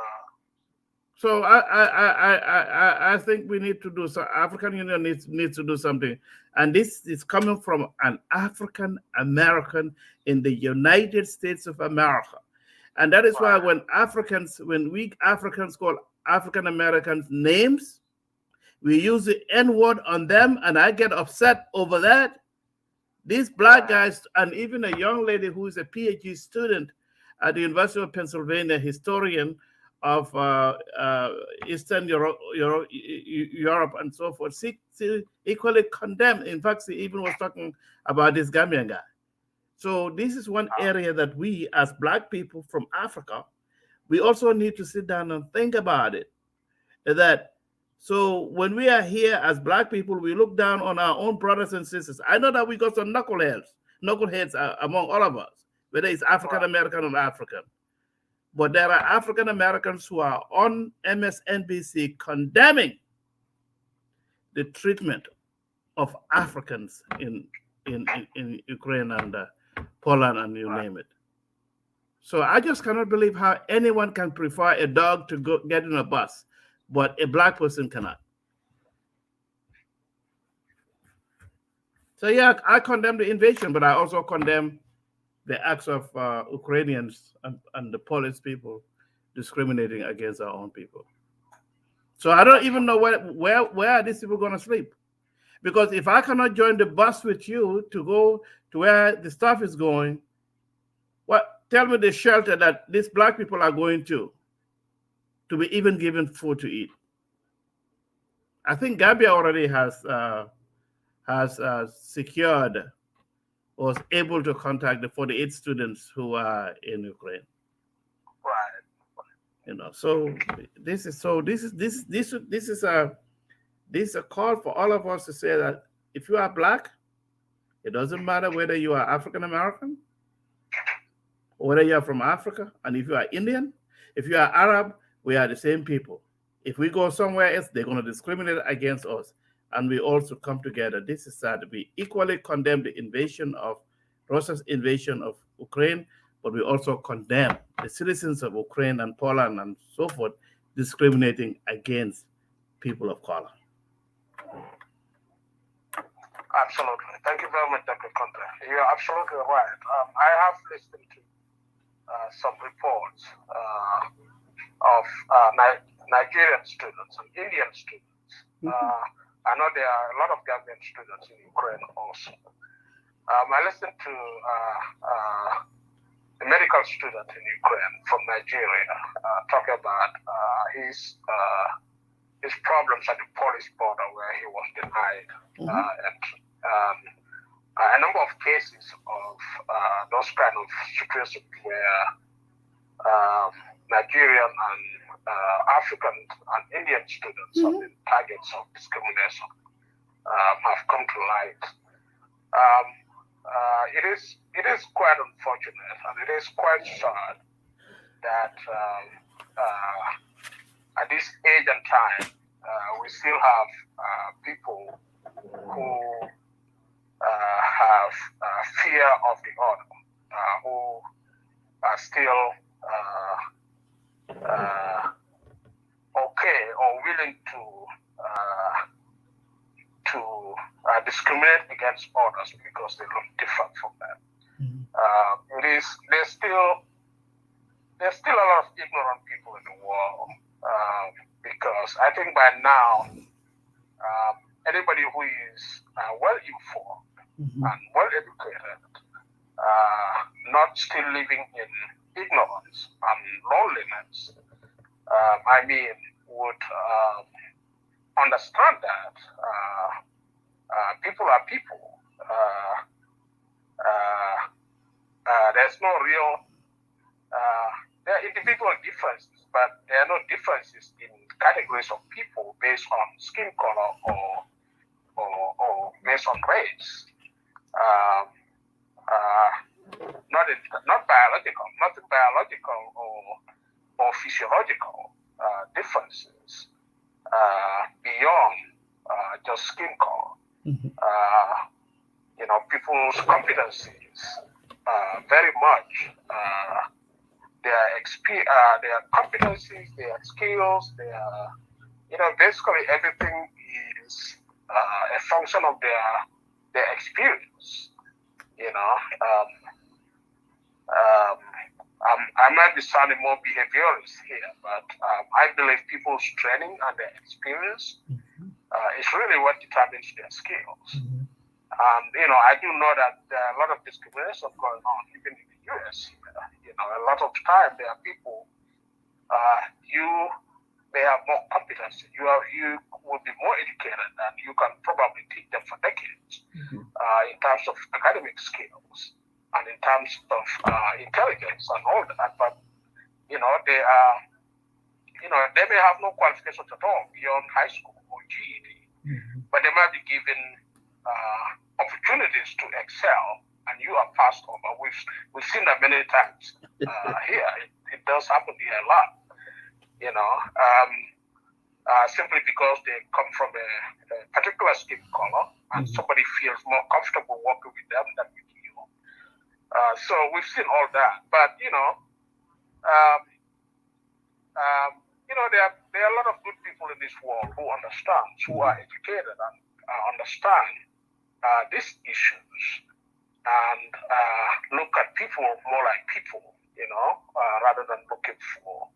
So I think we need to do so. African Union needs to do something, and this is coming from an African American in the United States of America, and that is why right. when we Africans call African Americans names, we use the N word on them, and I get upset over that. These black Right. guys, and even a young lady who is a PhD student at the University of Pennsylvania, historian of Eastern Europe and so forth, she equally condemned. In fact, she even was talking about this Gambian guy. So this is one area that we, as black people from Africa, we also need to sit down and think about it. That So when we are here as black people, we look down on our own brothers and sisters. I know that we got some knuckleheads among all of us, whether it's African Right. American or African. But there are African Americans who are on MSNBC condemning the treatment of Africans in Ukraine and Poland and you Right. name it. So I just cannot believe how anyone can prefer a dog to go get in a bus, but a black person cannot. So yeah, I condemn the invasion, but I also condemn the acts of Ukrainians and the Polish people discriminating against our own people. So I don't even know Absolutely. where are these people going to sleep? Because if I cannot join the bus with you to go to where the stuff is going, what? Tell me the shelter that these black people are going to be even given food to eat. I think Gambia already has secured or was able to contact the 48 students who are in Ukraine. Right. So this is a call for all of us to say that if you are black, it doesn't matter whether you are African American or whether you are from Africa, and if you are Indian, if you are Arab, we are the same people. If we go somewhere else, they're going to discriminate against us, and we also come together. This is sad. We equally condemn the invasion of Russia's invasion of Ukraine, but we also condemn the citizens of Ukraine and Poland and so forth discriminating against people of color. Absolutely. Thank you very much, Dr. Conteh. You're absolutely right. I have listened to some reports of Nigerian students and Indian students. I know there are a lot of Gambian students in Ukraine also. I listened to a medical student in Ukraine from Nigeria talk about his problems at the Polish border where he was denied and a number of cases of those kind of situations where Nigerian and African and Indian students have been targets of discrimination have come to light. It is quite unfortunate and it is quite sad that at this age and time we still have people who have fear of the other, who are still okay or willing to discriminate against others because they look different from them. There's still a lot of ignorant people in the world because I think by now anybody who is well informed and well educated, not still living in ignorance and loneliness, would understand that people are people. There's no real, there are individual differences, but there are no differences in categories of people based on skin color or based on race. Not biological, nothing biological or physiological differences beyond just skin color. People's competencies very much their competencies, their skills, basically everything is a function of their experience. I might be sounding more behaviorist here, but I believe people's training and their experience is really what determines their skills. I do know that there are a lot of discrimination going on, even in the US. A lot of time there are people, they have more competence. You will be more educated, and you can probably teach them for decades in terms of academic skills and in terms of intelligence and all that. But they are they may have no qualifications at all beyond high school or GED, but they might be given opportunities to excel, and you are passed over. We've seen that many times here. It does happen here a lot, simply because they come from a particular skin color, and somebody feels more comfortable working with them than with you. So we've seen all that, but um, there are a lot of good people in this world who understand, who are educated and understand these issues, and look at people more like people, rather than looking for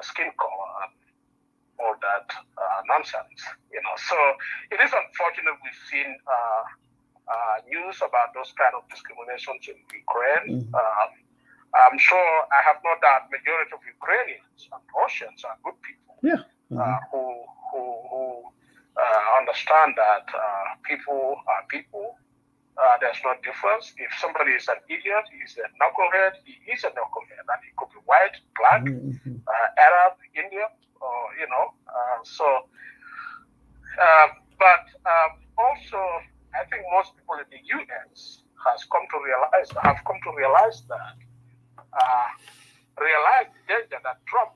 skin color and all that nonsense. So it is unfortunate we've seen news about those kind of discriminations in Ukraine. I'm sure, I have no doubt, majority of Ukrainians and Russians are good people. Yeah. Who understand that people are people. There's no difference. If somebody is an idiot, he's a knucklehead, he is a knucklehead, and he could be white, black, Arab, Indian, or but also, I think most people in the U.S. have come to realize that the danger that Trump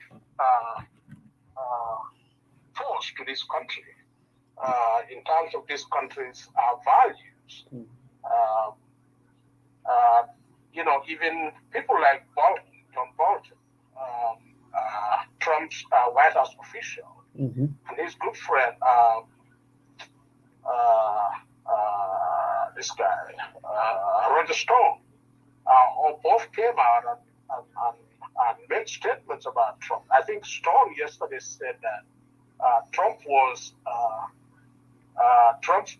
posed to this country in terms of this country's values. Even people like John Bolton, Trump's White House official, and his good friend, this guy, Roger Stone, both came out and made statements about Trump. I think Stone yesterday said that Trump's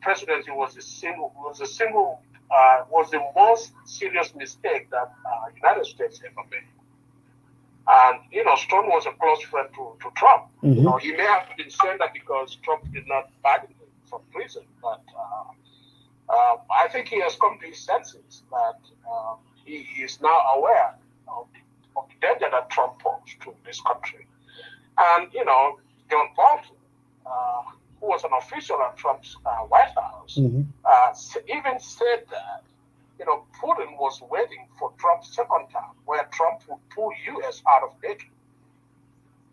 presidency was the most serious mistake that United States ever made. And Stone was a close friend to Trump. He may have been saying that because Trump did not pardon him from prison, but I think he has come to his senses that he is now aware of the danger that Trump posed to this country. And John Bolton, who was an official at Trump's White House, even said that Putin was waiting for Trump's second term, where Trump would pull U.S. out of NATO.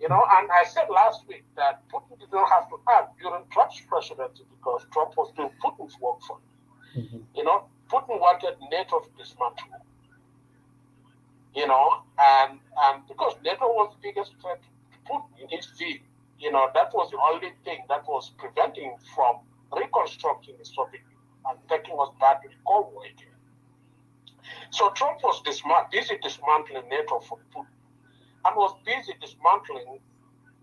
And I said last week that Putin did not have to act during Trump's presidency because Trump was doing Putin's work for him. Putin wanted NATO to dismantle. And because NATO was the biggest threat to Putin in his view, that was the only thing that was preventing him from reconstructing the Soviet Union and taking us back to the Cold War again. So Trump was busy dismantling NATO for Putin and was busy dismantling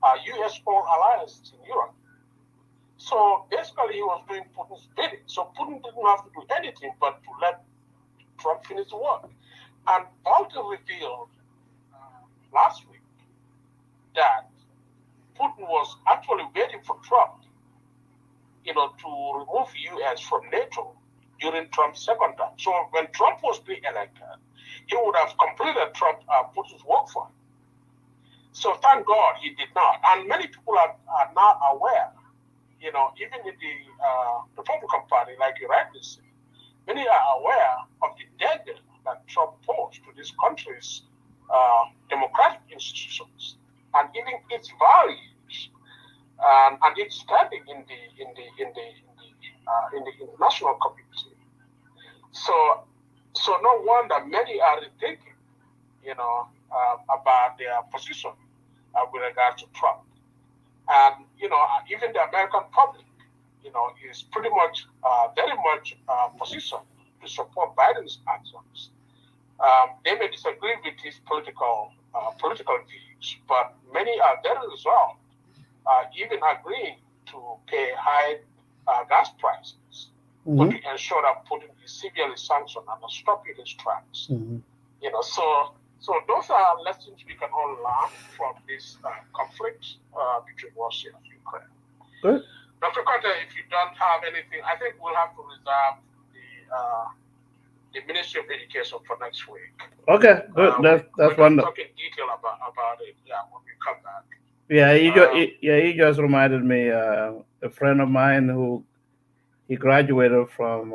U.S. foreign alliances in Europe. So basically he was doing Putin's bidding. So Putin didn't have to do anything but to let Trump finish the work. And Bolton revealed last week that Putin was actually waiting for Trump, to remove U.S. from NATO during Trump's second term. So when Trump was being elected, he would have completed Putin's work for him. So thank God he did not. And many people are now aware, even in the Republican Party, like you rightly said, many are aware of the danger that Trump posed to this country's democratic institutions and even its values and its standing in the international community. So no wonder many are rethinking, about their position with regard to Trump. And even the American public, is pretty much very much positioned to support Biden's actions. They may disagree with his political views, but many are very resolved, even agreeing to pay high gas prices, but to ensure that Putin is severely sanctioned and stop in his tracks. So those are lessons we can all learn from this conflict between Russia and Ukraine. Good. Dr. Conteh, if you don't have anything, I think we'll have to reserve the Ministry of Education for next week. Okay, good. That's wonderful. We'll talk in detail about it, when we come back. Yeah, Um, he just reminded me a friend of mine who he graduated from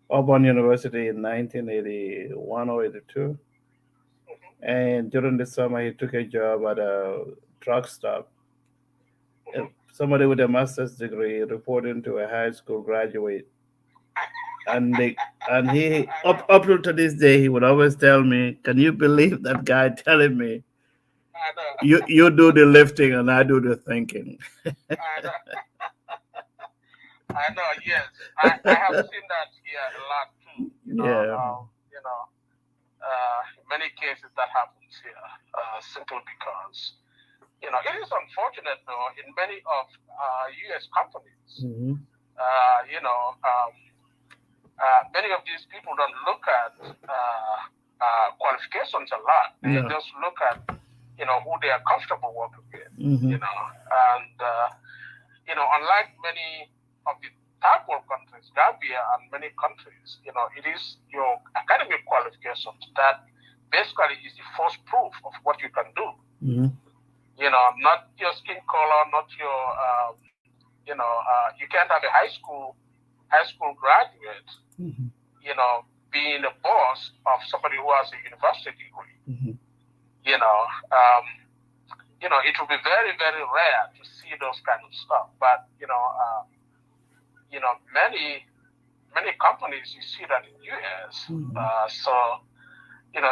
Auburn University in 1981 or 82, mhm, and during the summer he took a job at a truck stop. mhm. Somebody with a master's degree reporting to a high school graduate, and they and he I up know, up to this day he would always tell me, "Can you believe that guy telling me I know, you do the lifting and I do the thinking?" I know, I know. Yes, I have seen that here a lot too. Yeah. You know, in many cases that happens here, simply because it is unfortunate though in many of U.S. companies. Hmm. Uh, you know, um, many of these people don't look at qualifications a lot. They No. just look at who they are comfortable working with. Hmm. And unlike many of the third world countries, Gambia and many countries, it is your academic qualifications that basically is the first proof of what you can do. Hmm. Not your skin color, not your you can't have a high school graduate, Hmm. being a boss of somebody who has a university degree. Hmm. You know, um, it will be very, very rare to see those kind of stuff. But many companies you see that in US. Hmm. So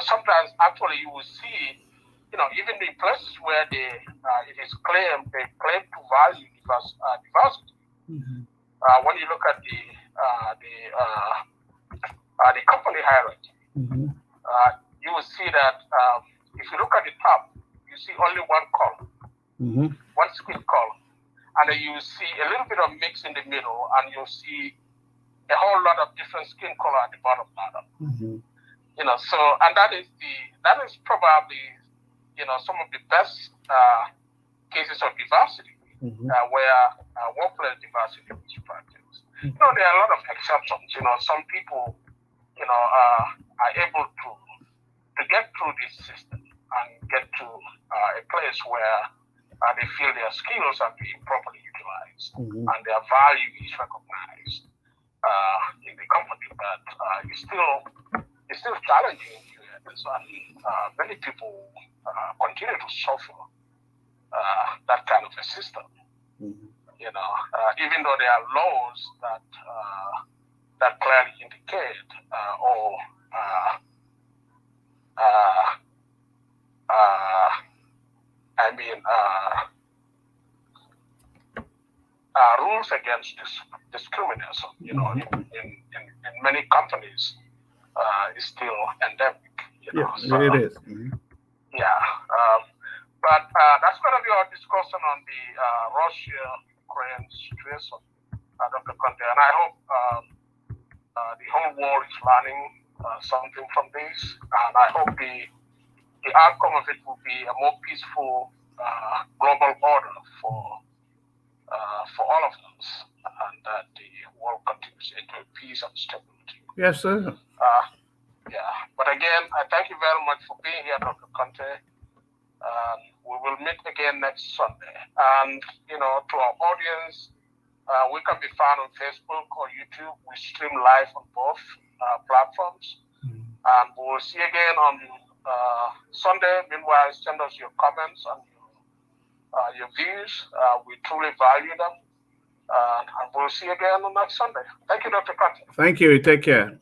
sometimes actually you will see, even in places where it is claimed they claim to value diversity. Hmm. When you look at the company hierarchy, Hmm. uh, you will see that if you look at the top, you see only one color, Hmm. one skin color, and then you see a little bit of mix in the middle, and you'll see a whole lot of different skin color at the bottom. Hmm. So and that is probably some of the best cases of diversity Hmm. where workplace diversity is practiced. There are a lot of exceptions. Some people are able to get through this system and get to a place where they feel their skills are being properly utilized Hmm. and their value is recognized in the company. But it's still challenging in US, and many people continue to suffer that kind of a system. Hmm. Even though there are laws that clearly indicate or uh, uh, I mean rules against discrimination. In many companies is still endemic. Yeah, So it is. Hmm. yeah. But that's going to be our discussion on the Russia-Ukraine situation, Dr. Conte. And I hope the whole world is learning something from this, and I hope the outcome of it will be a more peaceful global order for all of us, and that the world continues into peace and stability. Yes, sir. Uh, yeah. But again, I thank you very much for being here, Dr. Conte. We will meet again next Sunday. And to our audience, we can be found on Facebook or YouTube. We stream live on both platforms. And we will see you again on Sunday. Meanwhile, send us your comments and your views. We truly value them. And we'll see you again on next Sunday. Thank you, Dr. Conte. Thank you. Take care.